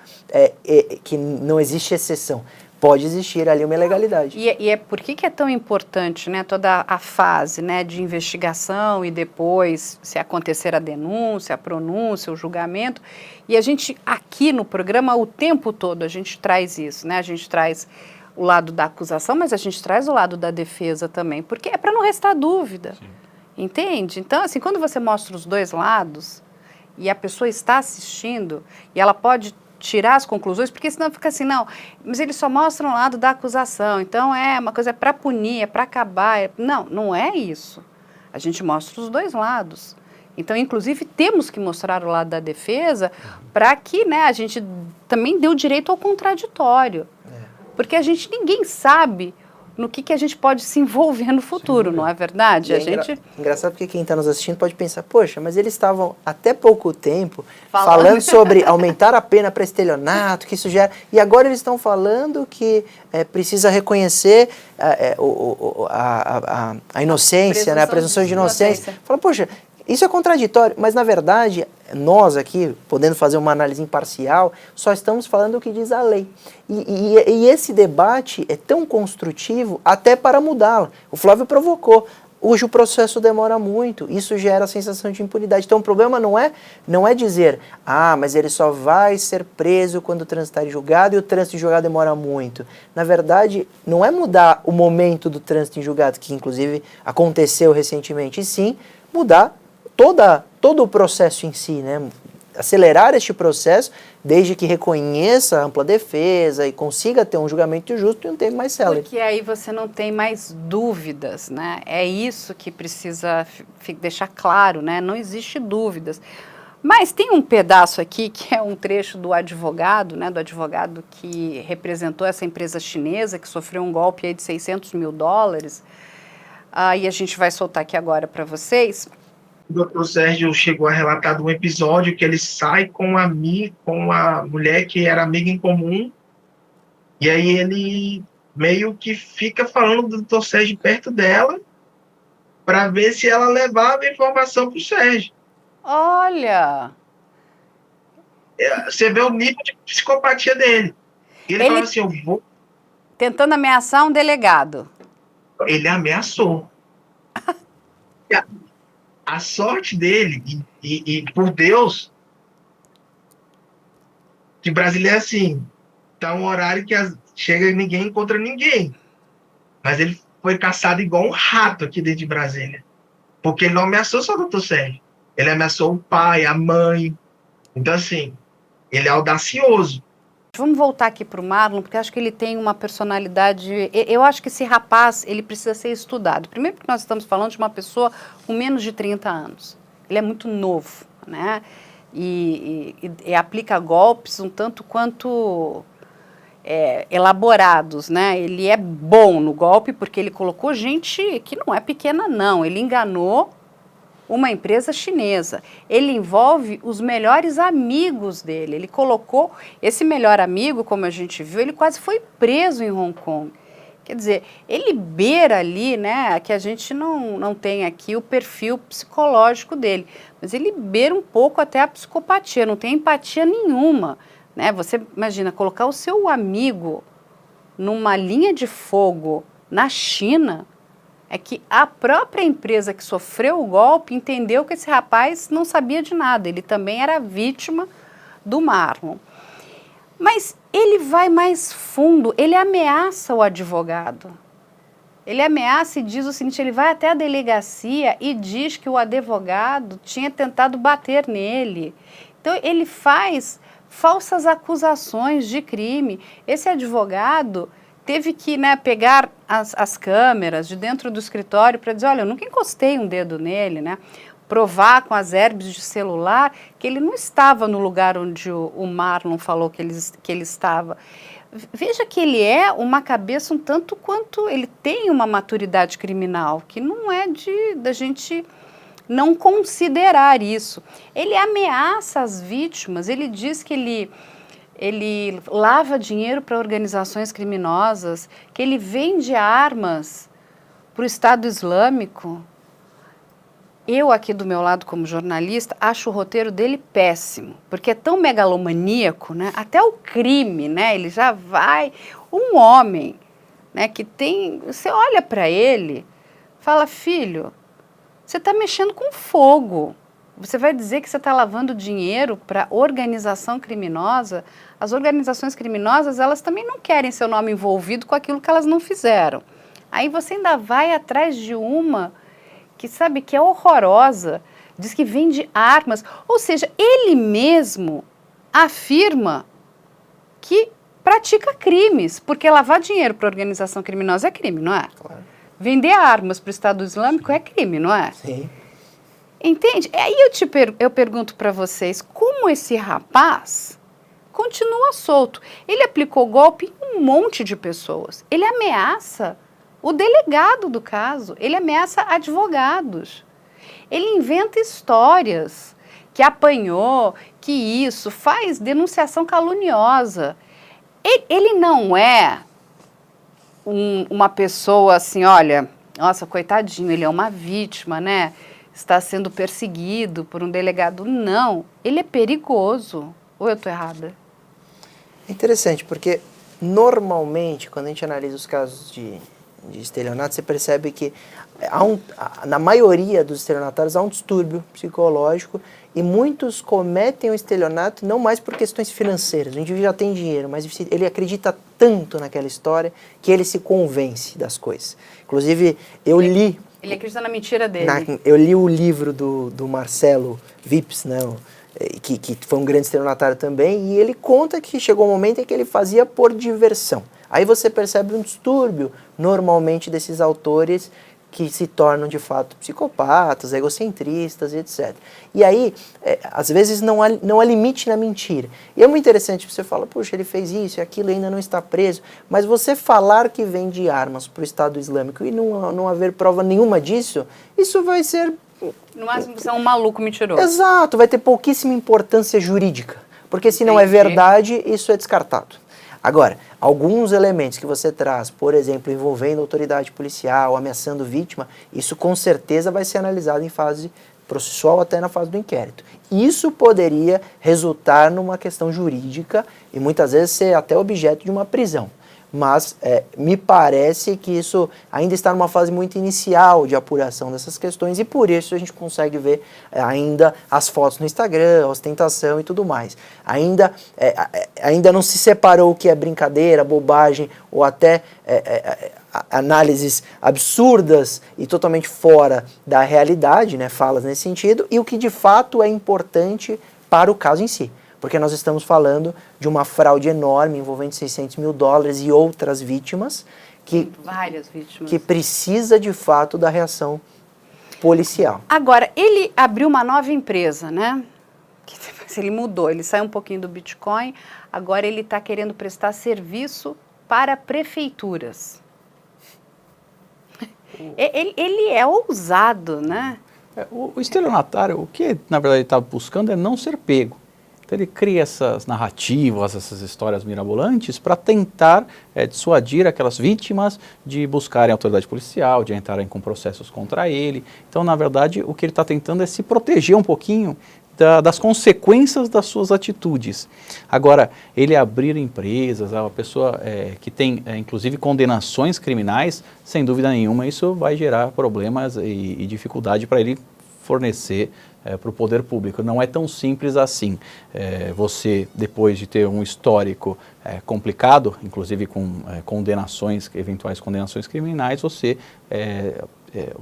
que não existe exceção. Pode existir ali uma ilegalidade. E por que é tão importante, né, toda a fase, né, de investigação e depois, se acontecer a denúncia, a pronúncia, o julgamento. E a gente, aqui no programa, o tempo todo, a gente traz isso, né? A gente traz o lado da acusação, mas a gente traz o lado da defesa também, porque é para não restar dúvida, sim, entende? Então, assim, quando você mostra os dois lados e a pessoa está assistindo e ela pode tirar as conclusões, porque senão fica assim, não, mas eles só mostram o lado da acusação, então é uma coisa para punir, é para acabar. Não, não é isso. A gente mostra os dois lados. Então, inclusive, temos que mostrar o lado da defesa para que, né, a gente também dê o direito ao contraditório. Porque ninguém sabe no que a gente pode se envolver no futuro, sim, não é verdade? Engraçado porque quem está nos assistindo pode pensar, poxa, mas eles estavam até pouco tempo falando sobre aumentar a pena para estelionato, que isso gera... E agora eles estão falando que precisa reconhecer a inocência, né, a presunção de inocência. Fala, poxa, isso é contraditório, mas na verdade, nós aqui, podendo fazer uma análise imparcial, só estamos falando o que diz a lei. E esse debate é tão construtivo até para mudá-la. O Flávio provocou. Hoje o processo demora muito, isso gera a sensação de impunidade. Então o problema não é dizer, mas ele só vai ser preso quando transitar em julgado e o trânsito em julgado demora muito. Na verdade, não é mudar o momento do trânsito em julgado, que inclusive aconteceu recentemente, e sim mudar todo o processo em si, né? Acelerar este processo, desde que reconheça a ampla defesa e consiga ter um julgamento justo e um tempo mais célere. Porque aí você não tem mais dúvidas, né? É isso que precisa deixar claro, né? Não existe dúvidas. Mas tem um pedaço aqui que é um trecho do advogado, né? Do advogado que representou essa empresa chinesa que sofreu um golpe aí de $600 mil. E a gente vai soltar aqui agora para vocês. O doutor Sérgio chegou a relatar de um episódio que ele sai com a mulher que era amiga em comum, e aí ele meio que fica falando do doutor Sérgio perto dela para ver se ela levava a informação para o Sérgio. Olha! Você vê o nível de psicopatia dele. Ele fala assim, eu vou... Tentando ameaçar um delegado. Ele ameaçou. A sorte dele, e por Deus, que Brasília é assim, tá um horário que chega e ninguém encontra ninguém. Mas ele foi caçado igual um rato aqui dentro de Brasília. Porque ele não ameaçou só o doutor Sérgio. Ele ameaçou o pai, a mãe. Então, assim, ele é audacioso. Vamos voltar aqui para o Marlon, porque acho que ele tem uma personalidade... Eu acho que esse rapaz, ele precisa ser estudado. Primeiro porque nós estamos falando de uma pessoa com menos de 30 anos. Ele é muito novo, né? E aplica golpes um tanto quanto elaborados, né? Ele é bom no golpe porque ele colocou gente que não é pequena, não. Ele enganou uma empresa chinesa. Ele envolve os melhores amigos dele. Ele colocou esse melhor amigo, como a gente viu, ele quase foi preso em Hong Kong. Quer dizer, ele beira ali, né, que a gente não tem aqui o perfil psicológico dele, mas ele beira um pouco até a psicopatia, não tem empatia nenhuma, né? Você imagina colocar o seu amigo numa linha de fogo na China. É que a própria empresa que sofreu o golpe entendeu que esse rapaz não sabia de nada. Ele também era vítima do Marlon. Mas ele vai mais fundo, ele ameaça o advogado. Ele ameaça e diz o seguinte, ele vai até a delegacia e diz que o advogado tinha tentado bater nele. Então ele faz falsas acusações de crime. Esse advogado teve que, né, pegar as câmeras de dentro do escritório para dizer, olha, eu nunca encostei um dedo nele, né? Provar com as herbes de celular que ele não estava no lugar onde o Marlon falou que ele estava. Veja que ele é uma cabeça um tanto quanto... Ele tem uma maturidade criminal, que não é da gente não considerar isso. Ele ameaça as vítimas, ele diz que ele lava dinheiro para organizações criminosas, que ele vende armas para o Estado Islâmico. Eu aqui do meu lado como jornalista acho o roteiro dele péssimo, porque é tão megalomaníaco, né? Até o crime, né? Ele já vai... Um homem, né, que tem... Você olha para ele, fala, filho, você está mexendo com fogo. Você vai dizer que você está lavando dinheiro para organização criminosa? As organizações criminosas, elas também não querem seu nome envolvido com aquilo que elas não fizeram. Aí você ainda vai atrás de uma que sabe que é horrorosa, diz que vende armas. Ou seja, ele mesmo afirma que pratica crimes, porque lavar dinheiro para organização criminosa é crime, não é? Claro. Vender armas para o Estado Islâmico é crime, não é? Sim. Entende? Aí eu pergunto para vocês, como esse rapaz continua solto? Ele aplicou golpe em um monte de pessoas. Ele ameaça o delegado do caso, ele ameaça advogados. Ele inventa histórias que apanhou, que isso, faz denunciação caluniosa. Ele não é uma pessoa assim, olha, nossa, coitadinho, ele é uma vítima, né? Está sendo perseguido por um delegado. Não, ele é perigoso. Ou eu estou errada? É interessante, porque normalmente, quando a gente analisa os casos de estelionato, você percebe que na maioria dos estelionatários há um distúrbio psicológico e muitos cometem o estelionato não mais por questões financeiras. O indivíduo já tem dinheiro, mas ele acredita tanto naquela história que ele se convence das coisas. Inclusive, eu li... Ele acredita na mentira dele. Eu li o livro do Marcelo Vips, né, que foi um grande estelionatário também, e ele conta que chegou um momento em que ele fazia por diversão. Aí você percebe um distúrbio, normalmente, desses autores que se tornam, de fato, psicopatas, egocentristas e etc. E aí, às vezes, não há limite na mentira. E é muito interessante, você fala, puxa, ele fez isso e aquilo, ainda não está preso. Mas você falar que vende armas para o Estado Islâmico e não haver prova nenhuma disso, isso vai ser... No máximo, você é um maluco mentiroso. Exato, vai ter pouquíssima importância jurídica. Porque se não é verdade, isso é descartado. Agora, alguns elementos que você traz, por exemplo, envolvendo autoridade policial, ameaçando vítima, isso com certeza vai ser analisado em fase processual, até na fase do inquérito. Isso poderia resultar numa questão jurídica e muitas vezes ser até objeto de uma prisão. mas me parece que isso ainda está numa fase muito inicial de apuração dessas questões e por isso a gente consegue ver ainda as fotos no Instagram, a ostentação e tudo mais. Ainda não se separou o que é brincadeira, bobagem ou até análises absurdas e totalmente fora da realidade, né, falas nesse sentido, e o que de fato é importante para o caso em si. Porque nós estamos falando de uma fraude enorme envolvendo $600 mil e outras vítimas Várias vítimas. que precisa de fato da reação policial. Agora, ele abriu uma nova empresa, né? Que depois ele mudou, ele saiu um pouquinho do Bitcoin, agora ele está querendo prestar serviço para prefeituras. Ele é ousado, né? O estelionatário, o que na verdade ele está buscando é não ser pego. Então ele cria essas narrativas, essas histórias mirabolantes para tentar dissuadir aquelas vítimas de buscarem a autoridade policial, de entrarem com processos contra ele. Então, na verdade, o que ele está tentando é se proteger um pouquinho das consequências das suas atitudes. Agora, ele abrir empresas, a pessoa que tem, inclusive, condenações criminais, sem dúvida nenhuma, isso vai gerar problemas e dificuldade para ele fornecer para o poder público. Não é tão simples assim. Você, depois de ter um histórico complicado, inclusive com eventuais condenações criminais, você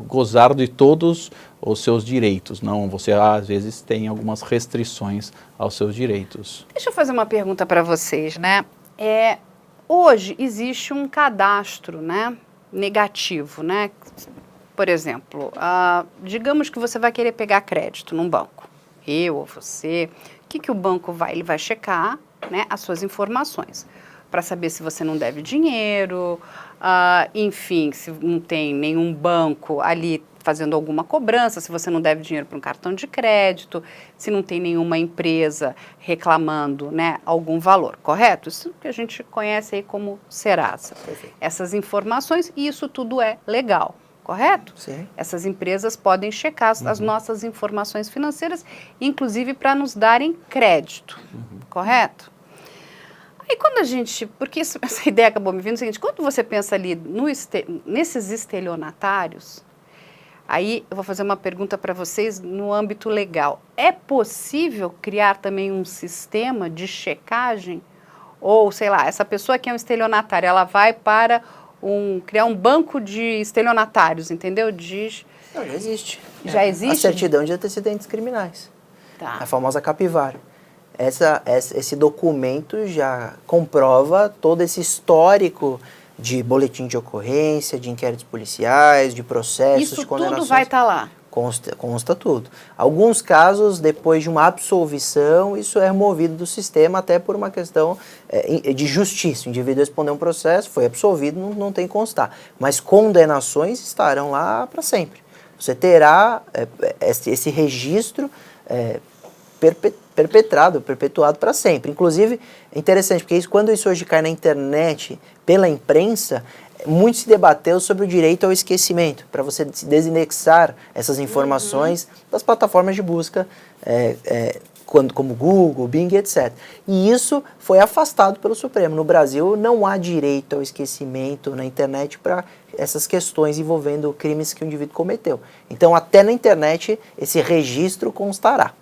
gozar de todos os seus direitos. Não, você às vezes tem algumas restrições aos seus direitos. Deixa eu fazer uma pergunta para vocês, né? Hoje existe um cadastro, né, negativo, né? Por exemplo, digamos que você vai querer pegar crédito num banco. Eu ou você. O que o banco vai? Ele vai checar, né, as suas informações para saber se você não deve dinheiro, enfim, se não tem nenhum banco ali fazendo alguma cobrança, se você não deve dinheiro para um cartão de crédito, se não tem nenhuma empresa reclamando, né, algum valor, correto? Isso que a gente conhece aí como Serasa. Perfeito. Essas informações, e isso tudo é legal. Correto? Sim. Essas empresas podem checar as nossas informações financeiras, inclusive para nos darem crédito. Correto? Aí quando a gente... Porque essa ideia acabou me vindo o seguinte, quando você pensa ali nesses estelionatários, aí eu vou fazer uma pergunta para vocês no âmbito legal. É possível criar também um sistema de checagem? Ou, sei lá, essa pessoa que é um estelionatário, ela vai para... criar um banco de estelionatários, entendeu? Não, já existe. Já existe? A certidão de antecedentes criminais. Tá. A famosa capivara. Esse documento já comprova todo esse histórico de boletim de ocorrência, de inquéritos policiais, de processos, Isso de condenações. tudo vai estar lá? Consta tudo. Alguns casos, depois de uma absolvição, isso é removido do sistema até por uma questão de justiça. O indivíduo respondeu um processo, foi absolvido, não tem que constar. Mas condenações estarão lá para sempre. Você terá esse registro perpetuado para sempre. Inclusive, é interessante, porque quando isso hoje cai na internet, pela imprensa, muito se debateu sobre o direito ao esquecimento, para você se desindexar essas informações das plataformas de busca, como Google, Bing, etc. E isso foi afastado pelo Supremo. No Brasil, não há direito ao esquecimento na internet para essas questões envolvendo crimes que o indivíduo cometeu. Então, até na internet, esse registro constará.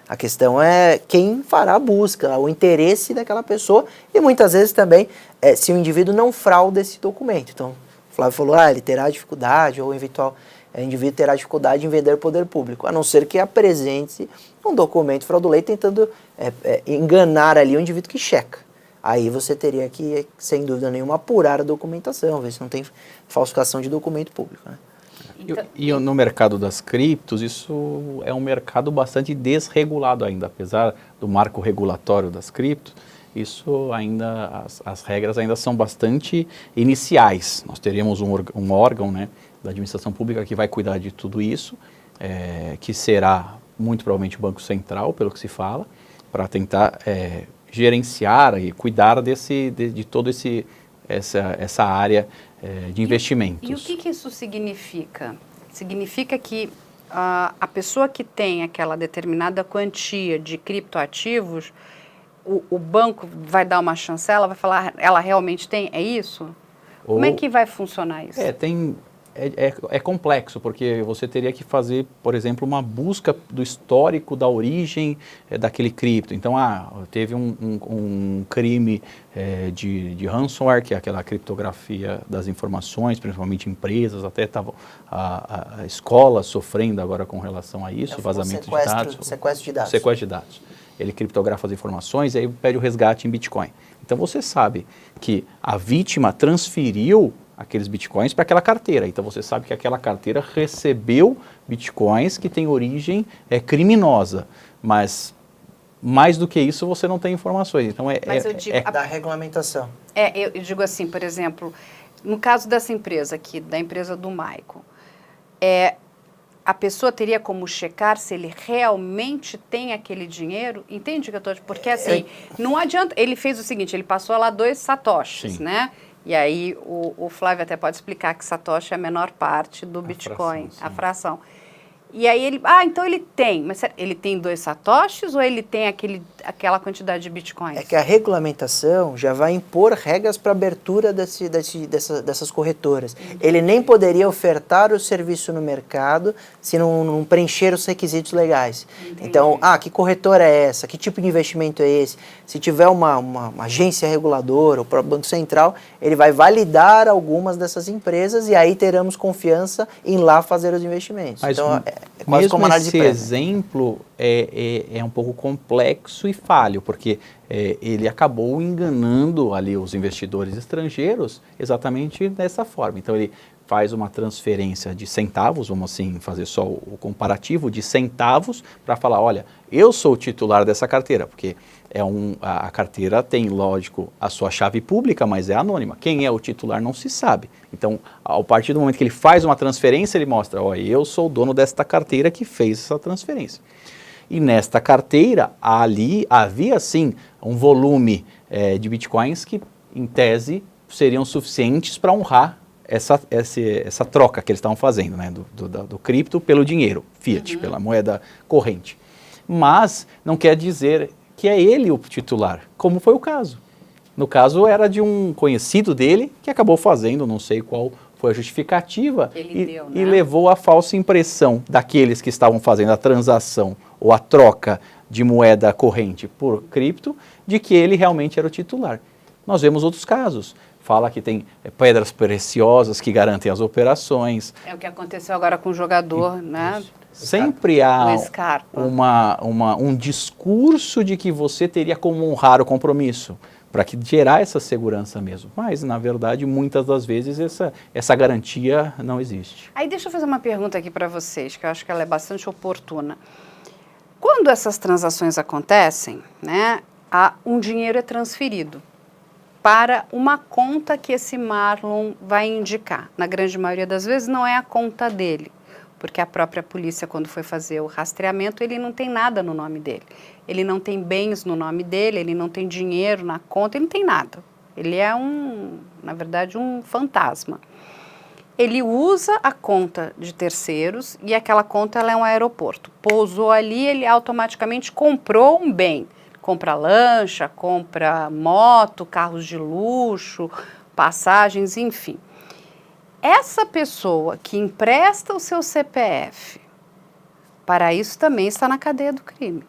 A questão é quem fará a busca, o interesse daquela pessoa e muitas vezes também se o indivíduo não frauda esse documento. Então, o Flávio falou, ele terá dificuldade ou o eventual indivíduo terá dificuldade em vender poder público, a não ser que apresente um documento fraudulento tentando enganar ali o indivíduo que checa. Aí você teria que, sem dúvida nenhuma, apurar a documentação, ver se não tem falsificação de documento público, né? Então, E no mercado das criptos, isso é um mercado bastante desregulado ainda, apesar do marco regulatório das criptos, isso ainda, as regras ainda são bastante iniciais. Nós teríamos um órgão, né, da administração pública que vai cuidar de tudo isso, que será muito provavelmente o Banco Central, pelo que se fala, para tentar gerenciar e cuidar de toda essa área de investimentos. E o que isso significa? Significa que a pessoa que tem aquela determinada quantia de criptoativos, o banco vai dar uma chancela, vai falar, ela realmente tem? É isso? Como é que vai funcionar isso? É complexo, porque você teria que fazer, por exemplo, uma busca do histórico da origem daquele cripto. Então, teve um crime de ransomware, que é aquela criptografia das informações, principalmente empresas, até estavam a escola sofrendo agora com relação a isso, vazamento de dados. Sequestro de dados. Sequestro de dados. Ele criptografa as informações e aí pede o resgate em Bitcoin. Então, você sabe que a vítima transferiu aqueles bitcoins para aquela carteira. Então você sabe que aquela carteira recebeu bitcoins que têm origem criminosa, mas mais do que isso você não tem informações. Então Mas eu digo, da regulamentação. Eu digo assim, por exemplo, no caso dessa empresa aqui, da empresa do Michael, a pessoa teria como checar se ele realmente tem aquele dinheiro? Entende o que eu estou dizendo? Porque assim, não adianta, ele fez o seguinte, ele passou lá 2 satoshis, Sim. né? E aí o Flávio até pode explicar que Satoshi é a menor parte do Bitcoin, a fração. E aí ele, então ele tem, mas ele tem 2 satoshis ou ele tem aquela quantidade de bitcoins? É que a regulamentação já vai impor regras para abertura dessas corretoras. Ele nem poderia ofertar o serviço no mercado se não preencher os requisitos legais. Entendi. Então, que corretora é essa? Que tipo de investimento é esse? Se tiver uma agência reguladora, o próprio Banco Central, ele vai validar algumas dessas empresas e aí teremos confiança em lá fazer os investimentos. Mas, então, é quase mesmo como análise esse de prévia. exemplo é um pouco complexo e falho, porque ele acabou enganando ali os investidores estrangeiros exatamente dessa forma. Então ele faz uma transferência de centavos, vamos assim fazer só o comparativo de centavos para falar, olha, eu sou o titular dessa carteira, porque a carteira tem, lógico, a sua chave pública, mas é anônima. Quem é o titular não se sabe. Então, a partir do momento que ele faz uma transferência, ele mostra, eu sou o dono desta carteira que fez essa transferência. E nesta carteira, ali havia sim um volume de bitcoins que, em tese, seriam suficientes para honrar essa troca que eles estavam fazendo, né, do cripto pelo dinheiro, fiat, pela moeda corrente. Mas não quer dizer que é ele o titular, como foi o caso. No caso, era de um conhecido dele que acabou fazendo, não sei qual foi a justificativa, e levou a falsa impressão daqueles que estavam fazendo a transação ou a troca de moeda corrente por cripto, de que ele realmente era o titular. Nós vemos outros casos. Fala que tem pedras preciosas que garantem as operações. É o que aconteceu agora com o jogador, né? Sempre há um discurso de que você teria como honrar o compromisso, para gerar essa segurança mesmo. Mas, na verdade, muitas das vezes essa garantia não existe. Aí deixa eu fazer uma pergunta aqui para vocês, que eu acho que ela é bastante oportuna. Quando essas transações acontecem, né, um dinheiro é transferido para uma conta que esse Marlon vai indicar. Na grande maioria das vezes não é a conta dele, porque a própria polícia, quando foi fazer o rastreamento, ele não tem nada no nome dele. Ele não tem bens no nome dele, ele não tem dinheiro na conta, ele não tem nada. Ele é na verdade, um fantasma. Ele usa a conta de terceiros e aquela conta ela é um aeroporto. Pousou ali, ele automaticamente comprou um bem. Compra lancha, compra moto, carros de luxo, passagens, enfim. Essa pessoa que empresta o seu CPF, para isso também está na cadeia do crime.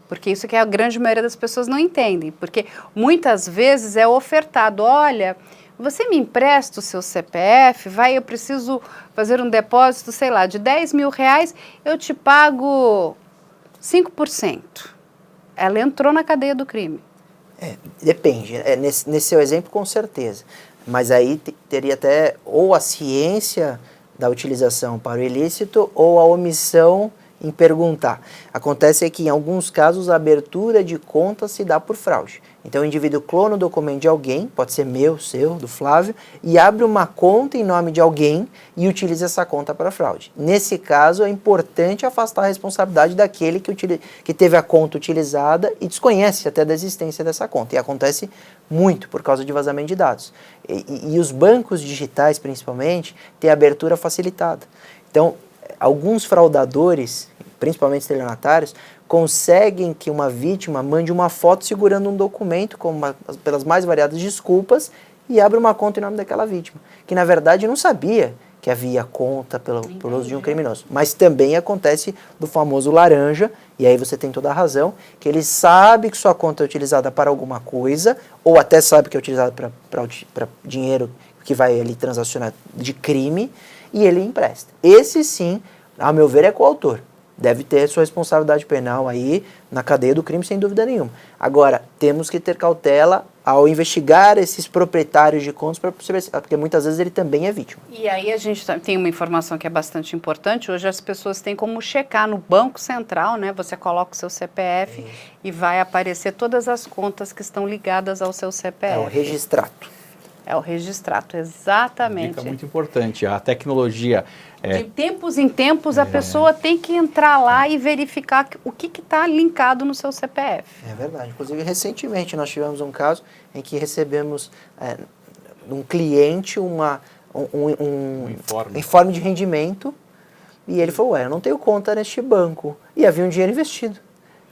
Porque isso que a grande maioria das pessoas não entendem. Porque muitas vezes é ofertado, olha, você me empresta o seu CPF, eu preciso fazer um depósito, sei lá, de 10 mil reais, eu te pago 5%. Ela entrou na cadeia do crime. Depende. Nesse seu exemplo, com certeza. Mas aí teria até ou a ciência da utilização para o ilícito ou a omissão em perguntar. Acontece que, em alguns casos, a abertura de conta se dá por fraude. Então, o indivíduo clona o documento de alguém, pode ser meu, seu, do Flávio, e abre uma conta em nome de alguém e utiliza essa conta para fraude. Nesse caso, é importante afastar a responsabilidade daquele que teve a conta utilizada e desconhece até da existência dessa conta. E acontece muito por causa de vazamento de dados. E os bancos digitais, principalmente, têm abertura facilitada. Então, alguns fraudadores, principalmente estelionatários, conseguem que uma vítima mande uma foto segurando um documento pelas mais variadas desculpas e abre uma conta em nome daquela vítima, que na verdade não sabia que havia conta por uso de um criminoso. Mas também acontece do famoso laranja, e aí você tem toda a razão, que ele sabe que sua conta é utilizada para alguma coisa, ou até sabe que é utilizada para dinheiro que vai ali transacionar de crime, e ele empresta. Esse sim, a meu ver, é coautor. Deve ter sua responsabilidade penal aí na cadeia do crime, sem dúvida nenhuma. Agora, temos que ter cautela ao investigar esses proprietários de contas, porque muitas vezes ele também é vítima. E aí a gente tem uma informação que é bastante importante. Hoje as pessoas têm como checar no Banco Central, né? Você coloca o seu CPF e vai aparecer todas as contas que estão ligadas ao seu CPF. É o registrato. É o registrato, exatamente. Dica muito importante. A tecnologia... De tempos em tempos, a pessoa tem que entrar lá e verificar o que está linkado no seu CPF. É verdade. Inclusive, recentemente, nós tivemos um caso em que recebemos um cliente um informe de rendimento e ele falou, eu não tenho conta neste banco. E havia um dinheiro investido.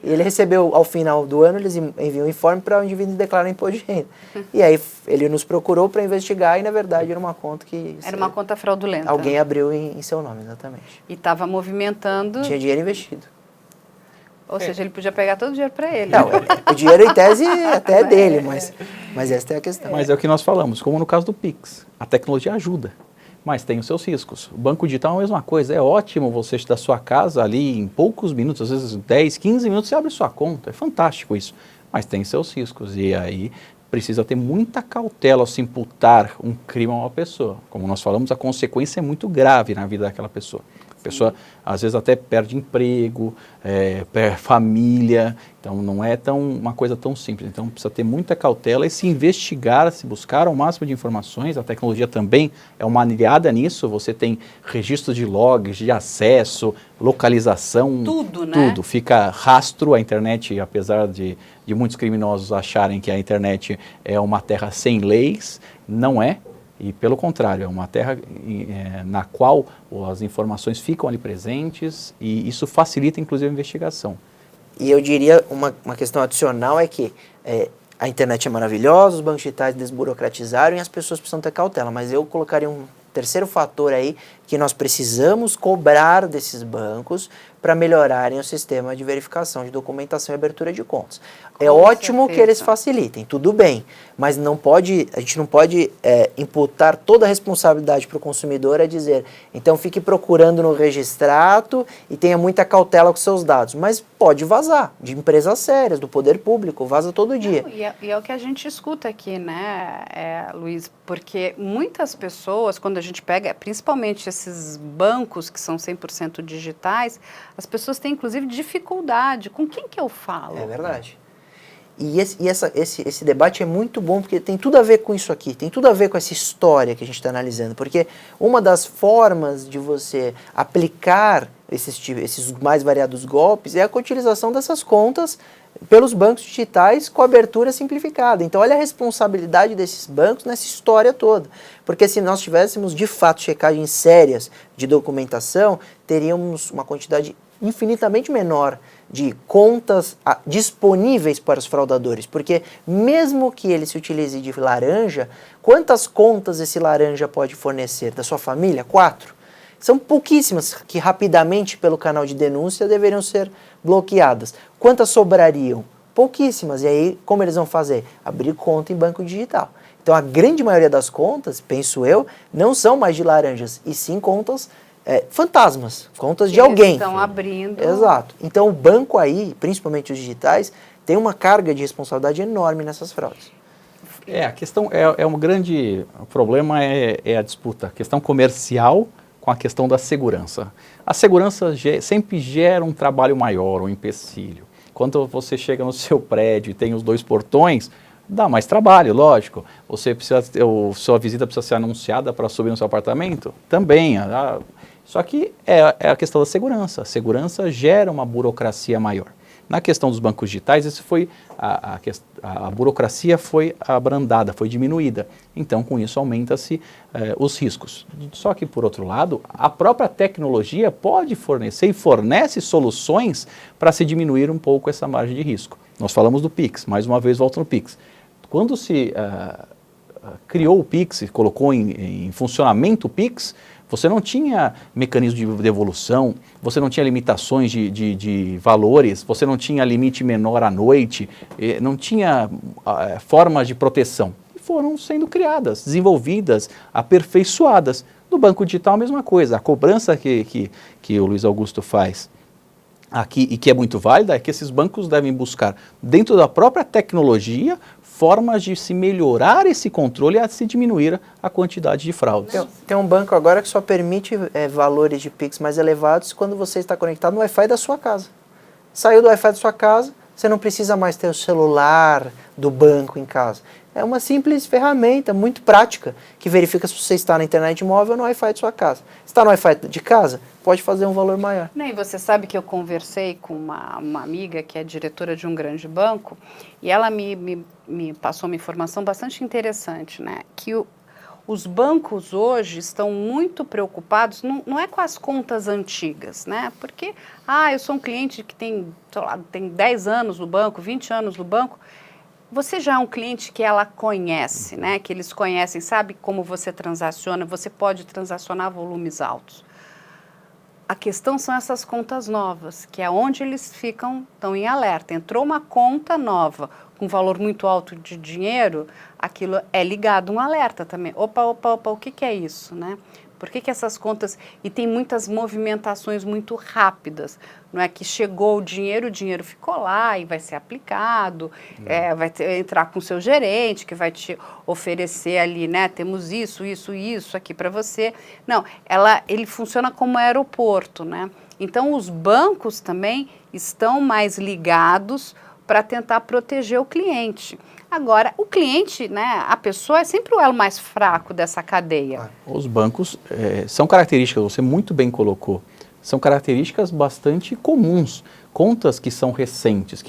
E ele recebeu, ao final do ano, eles enviam um informe para o indivíduo declarar imposto de renda. E aí ele nos procurou para investigar e, na verdade, era uma conta que... Era uma conta fraudulenta. Alguém abriu em seu nome, exatamente. E estava movimentando... Tinha dinheiro investido. Ou seja, ele podia pegar todo o dinheiro para ele. Não, o dinheiro, em tese, até é dele, mas essa é a questão. Mas é o que nós falamos, como no caso do Pix. A tecnologia ajuda, mas tem os seus riscos. O banco digital é a mesma coisa. É ótimo você da sua casa ali em poucos minutos, às vezes 10, 15 minutos, você abre sua conta. É fantástico isso. Mas tem seus riscos. E aí precisa ter muita cautela ao se imputar um crime a uma pessoa. Como nós falamos, a consequência é muito grave na vida daquela pessoa. A pessoa, às vezes, até perde emprego, perde família. Então, não é uma coisa tão simples. Então, precisa ter muita cautela e se investigar, se buscar o máximo de informações. A tecnologia também é uma aliada nisso. Você tem registros de logs, de acesso, localização. Tudo, né? Tudo. Fica rastro. A internet, apesar de muitos criminosos acharem que a internet é uma terra sem leis, não é. E, pelo contrário, é uma terra na qual as informações ficam ali presentes e isso facilita, inclusive, a investigação. E eu diria, uma questão adicional é que a internet é maravilhosa, os bancos digitais desburocratizaram e as pessoas precisam ter cautela, mas eu colocaria um terceiro fator aí que nós precisamos cobrar desses bancos para melhorarem o sistema de verificação de documentação e abertura de contas. É ótimo que eles facilitem, tudo bem, mas a gente não pode imputar toda a responsabilidade para o consumidor a dizer, então fique procurando no registrato e tenha muita cautela com seus dados, mas pode vazar de empresas sérias, do poder público, vaza todo dia. Não, e é o que a gente escuta aqui, né, Luiz, porque muitas pessoas, quando a gente pega, principalmente esses bancos que são 100% digitais, as pessoas têm, inclusive, dificuldade. Com quem que eu falo? É verdade. E esse debate é muito bom, porque tem tudo a ver com isso aqui, tem tudo a ver com essa história que a gente está analisando, porque uma das formas de você aplicar esses mais variados golpes é a utilização dessas contas pelos bancos digitais com abertura simplificada. Então, olha a responsabilidade desses bancos nessa história toda. Porque se nós tivéssemos, de fato, checagens sérias de documentação, teríamos uma quantidade infinitamente menor de contas disponíveis para os fraudadores. Porque mesmo que ele se utilize de laranja, quantas contas esse laranja pode fornecer? Da sua família? 4? São pouquíssimas que rapidamente pelo canal de denúncia deveriam ser bloqueadas. Quantas sobrariam? Pouquíssimas. E aí, como eles vão fazer? Abrir conta em banco digital. Então, a grande maioria das contas, penso eu, não são mais de laranjas, e sim contas fantasmas, contas de alguém. Estão abrindo. Exato. Então, o banco aí, principalmente os digitais, tem uma carga de responsabilidade enorme nessas fraudes. A questão um grande problema é a disputa, a questão comercial com a questão da segurança. A segurança sempre gera um trabalho maior, um empecilho. Quando você chega no seu prédio e tem os 2 portões, dá mais trabalho, lógico. Sua visita precisa ser anunciada para subir no seu apartamento? Também. Só que é a questão da segurança. A segurança gera uma burocracia maior. Na questão dos bancos digitais, isso foi a burocracia foi abrandada, foi diminuída. Então, com isso, aumenta-se os riscos. Só que, por outro lado, a própria tecnologia pode fornecer e fornece soluções para se diminuir um pouco essa margem de risco. Nós falamos do Pix, mais uma vez volto no Pix. Quando se criou o Pix, colocou em funcionamento o Pix, você não tinha mecanismo de devolução, você não tinha limitações de valores, você não tinha limite menor à noite, não tinha formas de proteção. E foram sendo criadas, desenvolvidas, aperfeiçoadas. No banco digital a mesma coisa, a cobrança que o Luiz Augusto faz aqui e que é muito válida é que esses bancos devem buscar, dentro da própria tecnologia, formas de se melhorar esse controle e a se diminuir a quantidade de fraudes. Tem um banco agora que só permite valores de Pix mais elevados quando você está conectado no Wi-Fi da sua casa. Saiu do Wi-Fi da sua casa, você não precisa mais ter o celular do banco em casa. É uma simples ferramenta, muito prática, que verifica se você está na internet móvel ou no Wi-Fi de sua casa. Se está no Wi-Fi de casa, pode fazer um valor maior. E você sabe que eu conversei com uma amiga que é diretora de um grande banco e ela me passou uma informação bastante interessante, né? Que os bancos hoje estão muito preocupados, não é com as contas antigas, né? Porque, eu sou um cliente que tem 10 anos no banco, 20 anos no banco. Você já é um cliente que ela conhece, né? Que eles conhecem, sabe como você transaciona, você pode transacionar volumes altos. A questão são essas contas novas, que é onde eles estão em alerta. Entrou uma conta nova com valor muito alto de dinheiro, aquilo é ligado um alerta também. Opa, o que é isso, né? Por que essas contas... E tem muitas movimentações muito rápidas. Não é que chegou o dinheiro ficou lá e vai ser aplicado, vai entrar com o seu gerente, que vai te oferecer ali, né? Temos isso aqui para você. Não, ele funciona como aeroporto, né? Então, os bancos também estão mais ligados para tentar proteger o cliente. Agora, o cliente, né, a pessoa é sempre o elo mais fraco dessa cadeia. Os bancos são características, você muito bem colocou, são características bastante comuns. Contas que são recentes,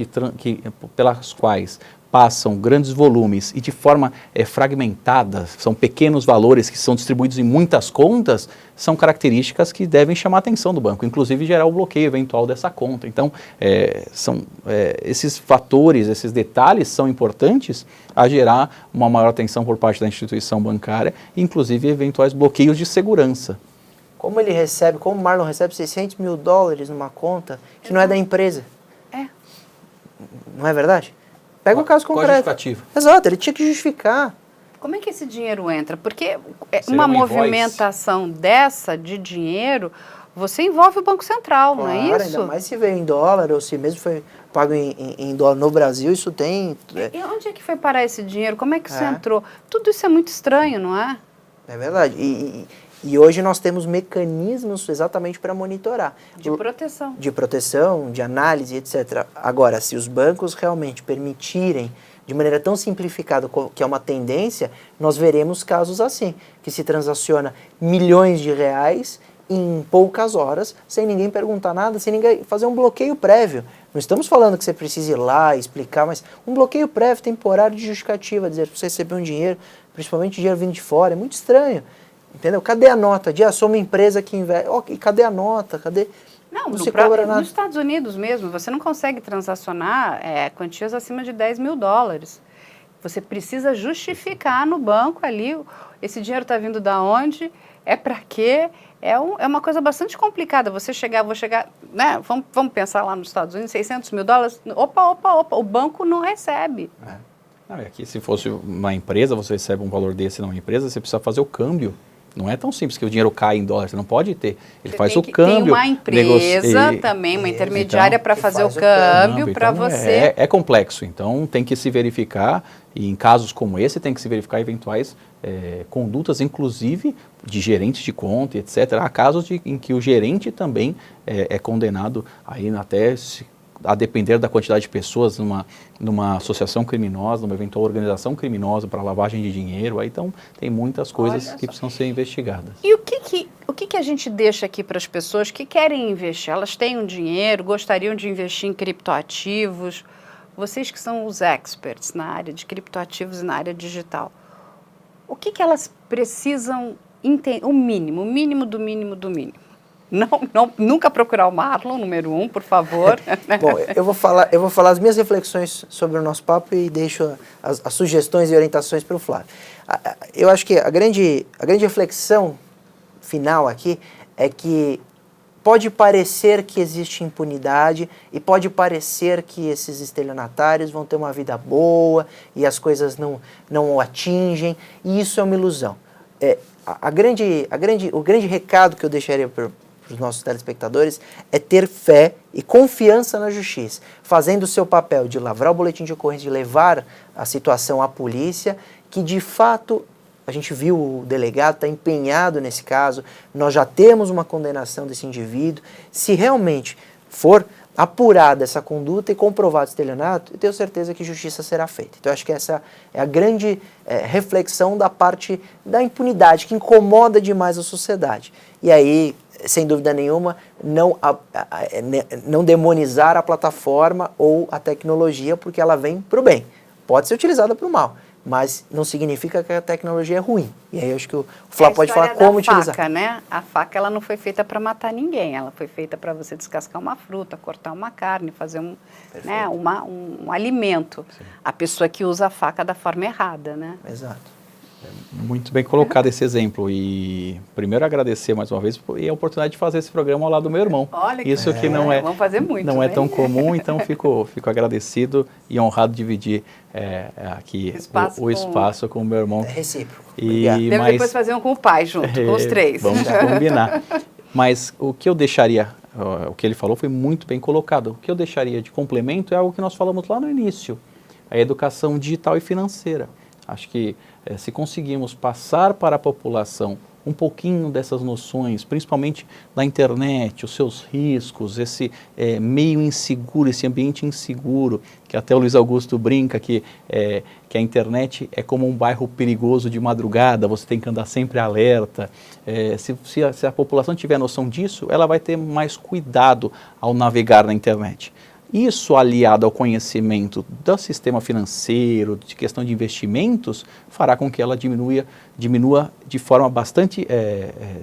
pelas quais passam grandes volumes e de forma fragmentada, são pequenos valores que são distribuídos em muitas contas, são características que devem chamar a atenção do banco, inclusive gerar o bloqueio eventual dessa conta. Então, esses fatores, esses detalhes são importantes a gerar uma maior atenção por parte da instituição bancária, inclusive eventuais bloqueios de segurança. Como o Marlon recebe $600 mil numa conta que não é da empresa. Não é verdade? Pega o caso concreto. Justificativo. Exato, ele tinha que justificar. Como é que esse dinheiro entra? Porque Seria uma um invoice. movimentação dessa de dinheiro, você envolve o Banco Central, Claro, não é isso? ainda mais se veio em dólar ou se mesmo foi pago em dólar no Brasil, isso tem... E onde é que foi parar esse dinheiro? Como é que isso entrou? Tudo isso é muito estranho, não é? É verdade. E hoje nós temos mecanismos exatamente para monitorar. De proteção. De proteção, de análise, etc. Agora, se os bancos realmente permitirem, de maneira tão simplificada, que é uma tendência, nós veremos casos assim, que se transaciona milhões de reais em poucas horas, sem ninguém perguntar nada, sem ninguém fazer um bloqueio prévio. Não estamos falando que você precisa ir lá explicar, mas um bloqueio prévio, temporário de justificativa, dizer que você recebeu um dinheiro, principalmente dinheiro vindo de fora, é muito estranho. Entendeu? Cadê a nota? Sou uma empresa que investe. Cadê a nota? Cadê? Não, se cobra nada. Nos Estados Unidos mesmo, você não consegue transacionar quantias acima de $10 mil. Você precisa justificar no banco ali, esse dinheiro está vindo da onde, é para quê? É uma coisa bastante complicada. Vou chegar, né? Vamos pensar lá nos Estados Unidos, $600 mil. Opa, o banco não recebe. Aqui, se fosse uma empresa, você recebe um valor desse numa empresa, você precisa fazer o câmbio. Não é tão simples que o dinheiro cai em dólar, você não pode ter. Ele faz o câmbio. Tem uma empresa também, uma intermediária para fazer o câmbio para você. É complexo, então tem que se verificar, e em casos como esse tem que se verificar eventuais condutas, inclusive de gerentes de conta, etc. Há casos em que o gerente também é condenado aí até a depender da quantidade de pessoas numa associação criminosa, numa eventual organização criminosa para lavagem de dinheiro. Aí, então, tem muitas coisas que precisam ser investigadas. E o que que a gente deixa aqui para as pessoas que querem investir? Elas têm um dinheiro, gostariam de investir em criptoativos. Vocês que são os experts na área de criptoativos e na área digital, o que elas precisam entender? O mínimo do mínimo do mínimo. Nunca procurar o Marlon, número 1, por favor. Bom, eu vou falar as minhas reflexões sobre o nosso papo e deixo as sugestões e orientações para o Flávio. Eu acho que a grande reflexão final aqui é que pode parecer que existe impunidade e pode parecer que esses estelionatários vão ter uma vida boa e as coisas não o atingem, e isso é uma ilusão. O grande recado que eu deixaria para os nossos telespectadores é ter fé e confiança na justiça, fazendo o seu papel de lavrar o boletim de ocorrência, de levar a situação à polícia, que de fato a gente viu o delegado está empenhado nesse caso, nós já temos uma condenação desse indivíduo. Se realmente for apurada essa conduta e comprovado o estelionato, eu tenho certeza que justiça será feita. Então, eu acho que essa é a grande reflexão da parte da impunidade, que incomoda demais a sociedade. E aí, sem dúvida nenhuma, não demonizar a plataforma ou a tecnologia, porque ela vem para o bem. Pode ser utilizada para o mal, mas não significa que a tecnologia é ruim. E aí eu acho que o Flávio pode falar como utilizar. Faca, né? A faca, ela não foi feita para matar ninguém, ela foi feita para você descascar uma fruta, cortar uma carne, fazer um alimento. Sim. A pessoa que usa a faca da forma errada, né? Exato. Muito bem colocado esse exemplo, e primeiro agradecer mais uma vez e a oportunidade de fazer esse programa ao lado do meu irmão. Olha que isso que não é, vamos fazer muito, não é tão comum, então fico agradecido e honrado de dividir aqui o espaço com o meu irmão. É recíproco. Depois fazer um com o pai junto, com os três. Vamos combinar. Mas o que eu deixaria, o que ele falou foi muito bem colocado, o que eu deixaria de complemento é algo que nós falamos lá no início, a educação digital e financeira. Acho que se conseguirmos passar para a população um pouquinho dessas noções, principalmente da internet, os seus riscos, esse meio inseguro, esse ambiente inseguro, que até o Luiz Augusto brinca que a internet é como um bairro perigoso de madrugada, você tem que andar sempre alerta. Se a população tiver noção disso, ela vai ter mais cuidado ao navegar na internet. Isso, aliado ao conhecimento do sistema financeiro, de questão de investimentos, fará com que ela diminua de forma bastante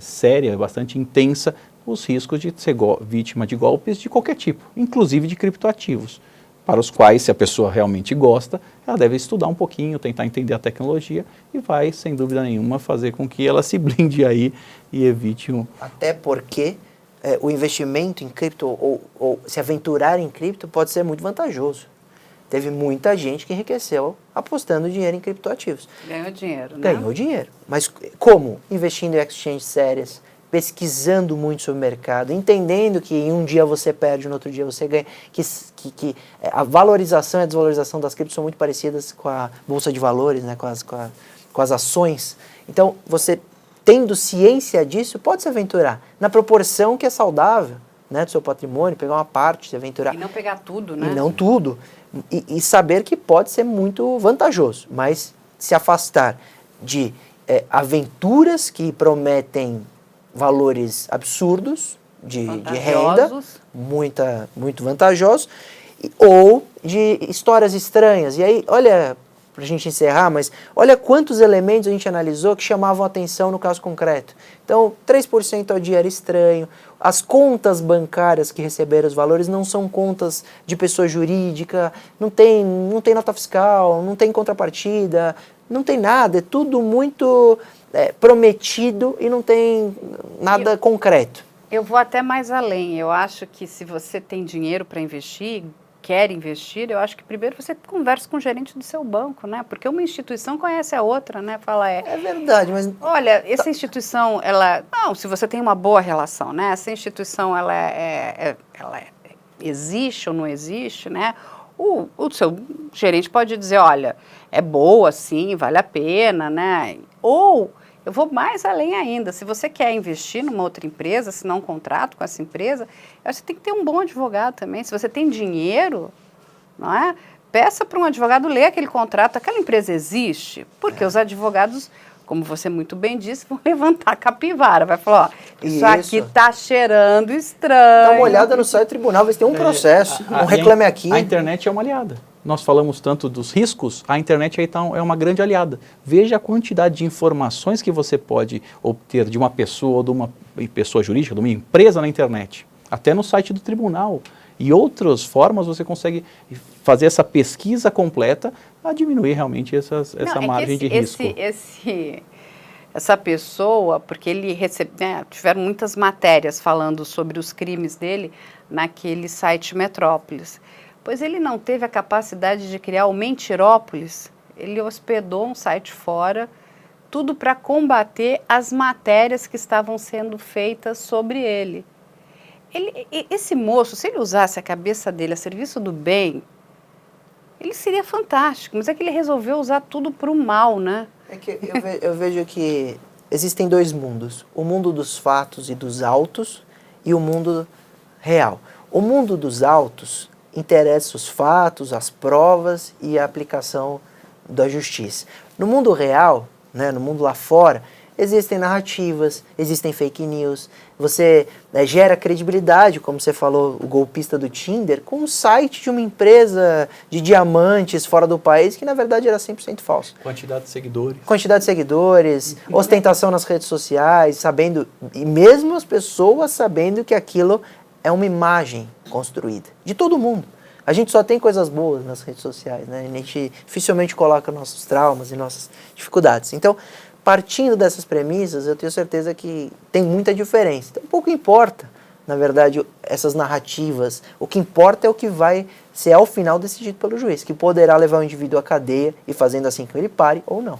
séria, bastante intensa, os riscos de ser vítima de golpes de qualquer tipo, inclusive de criptoativos, para os quais, se a pessoa realmente gosta, ela deve estudar um pouquinho, tentar entender a tecnologia e vai, sem dúvida nenhuma, fazer com que ela se blinde aí e evite Até porque o investimento em cripto ou se aventurar em cripto pode ser muito vantajoso. Teve muita gente que enriqueceu apostando dinheiro em criptoativos. Ganhou dinheiro, né? Ganhou dinheiro. Mas como? Investindo em exchanges sérias, pesquisando muito sobre o mercado, entendendo que em um dia você perde, no outro dia você ganha, que a valorização e a desvalorização das criptos são muito parecidas com a bolsa de valores, né? com as ações. Então, você tendo ciência disso, pode se aventurar na proporção que é saudável, né, do seu patrimônio, pegar uma parte, se aventurar. E não pegar tudo, né? E não tudo. E saber que pode ser muito vantajoso, mas se afastar de aventuras que prometem valores absurdos de renda, muito vantajosos, ou de histórias estranhas. E aí, olha, para a gente encerrar, mas olha quantos elementos a gente analisou que chamavam a atenção no caso concreto. Então, 3% ao dia era estranho, as contas bancárias que receberam os valores não são contas de pessoa jurídica, não tem nota fiscal, não tem contrapartida, não tem nada, é tudo muito prometido e não tem nada concreto. Eu vou até mais além, eu acho que se você tem dinheiro para investir, quer investir, eu acho que primeiro você conversa com o gerente do seu banco, né? Porque uma instituição conhece a outra, né? Fala, É verdade, mas... Olha, essa instituição, se você tem uma boa relação, né? Essa instituição, ela existe ou não existe, né? O seu gerente pode dizer, olha, é boa, sim, vale a pena, né? Ou... eu vou mais além ainda, se você quer investir numa outra empresa, assinar um contrato com essa empresa, você tem que ter um bom advogado também. Se você tem dinheiro, não é? Peça para um advogado ler aquele contrato, aquela empresa existe, porque os advogados, como você muito bem disse, vão levantar a capivara, vai falar, ó, Isso aqui tá cheirando estranho. Dá uma olhada no site do tribunal, vê se tem um processo, um reclame aqui. A internet é uma aliada. Nós falamos tanto dos riscos, a internet aí é uma grande aliada. Veja a quantidade de informações que você pode obter de uma pessoa ou de uma pessoa jurídica, de uma empresa na internet. Até no site do tribunal. E outras formas você consegue fazer essa pesquisa completa a diminuir realmente essa margem de risco. Essa pessoa, porque ele tiveram muitas matérias falando sobre os crimes dele naquele site Metrópolis. Pois ele não teve a capacidade de criar o Mentirópolis, ele hospedou um site fora, tudo para combater as matérias que estavam sendo feitas sobre ele. Esse moço, se ele usasse a cabeça dele a serviço do bem, ele seria fantástico, mas é que ele resolveu usar tudo para o mal, né? É que eu vejo que existem dois mundos, o mundo dos fatos e dos autos e o mundo real. O mundo dos autos interessa os fatos, as provas e a aplicação da justiça. No mundo real, né, no mundo lá fora, existem narrativas, existem fake news, você gera credibilidade, como você falou, o golpista do Tinder, com um site de uma empresa de diamantes fora do país, que na verdade era 100% falso. Quantidade de seguidores. Quantidade de seguidores, ostentação nas redes sociais, sabendo, e mesmo as pessoas sabendo que aquilo é uma imagem construída, de todo mundo. A gente só tem coisas boas nas redes sociais, né? A gente dificilmente coloca nossos traumas e nossas dificuldades. Então, partindo dessas premissas, eu tenho certeza que tem muita diferença. Então, pouco importa, na verdade, essas narrativas. O que importa é o que vai ser, ao final, decidido pelo juiz, que poderá levar o indivíduo à cadeia e fazendo assim que ele pare ou não.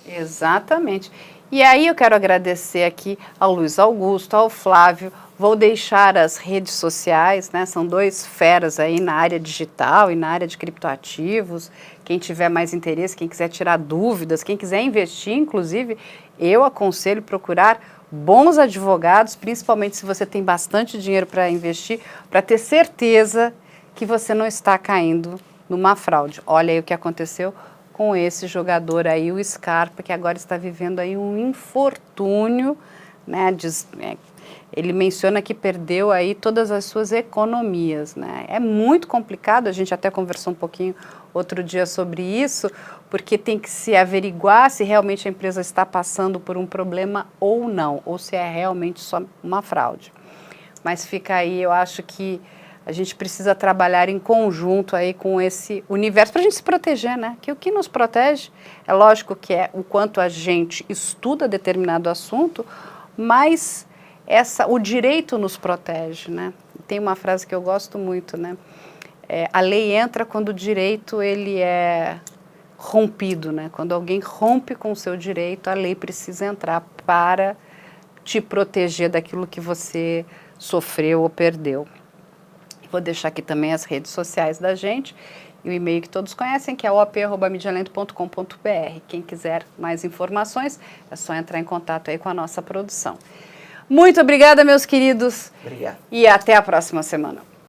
Exatamente. E aí eu quero agradecer aqui ao Luiz Augusto, ao Flávio. Vou deixar as redes sociais, né? São dois feras aí na área digital e na área de criptoativos. Quem tiver mais interesse, quem quiser tirar dúvidas, quem quiser investir, inclusive, eu aconselho procurar bons advogados, principalmente se você tem bastante dinheiro para investir, para ter certeza que você não está caindo numa fraude. Olha aí o que aconteceu com esse jogador aí, o Scarpa, que agora está vivendo aí um infortúnio, né? Ele menciona que perdeu aí todas as suas economias, né? É muito complicado, a gente até conversou um pouquinho outro dia sobre isso, porque tem que se averiguar se realmente a empresa está passando por um problema ou não, ou se é realmente só uma fraude. Mas fica aí, eu acho que a gente precisa trabalhar em conjunto aí com esse universo para a gente se proteger, né? Que o que nos protege, é lógico que é o quanto a gente estuda determinado assunto, mas o direito nos protege, né? Tem uma frase que eu gosto muito, né? A lei entra quando o direito ele é rompido, né? Quando alguém rompe com o seu direito, a lei precisa entrar para te proteger daquilo que você sofreu ou perdeu. Vou deixar aqui também as redes sociais da gente e o e-mail que todos conhecem, que é op@medialento.com.br. Quem quiser mais informações, é só entrar em contato aí com a nossa produção. Muito obrigada, meus queridos. Obrigado. E até a próxima semana.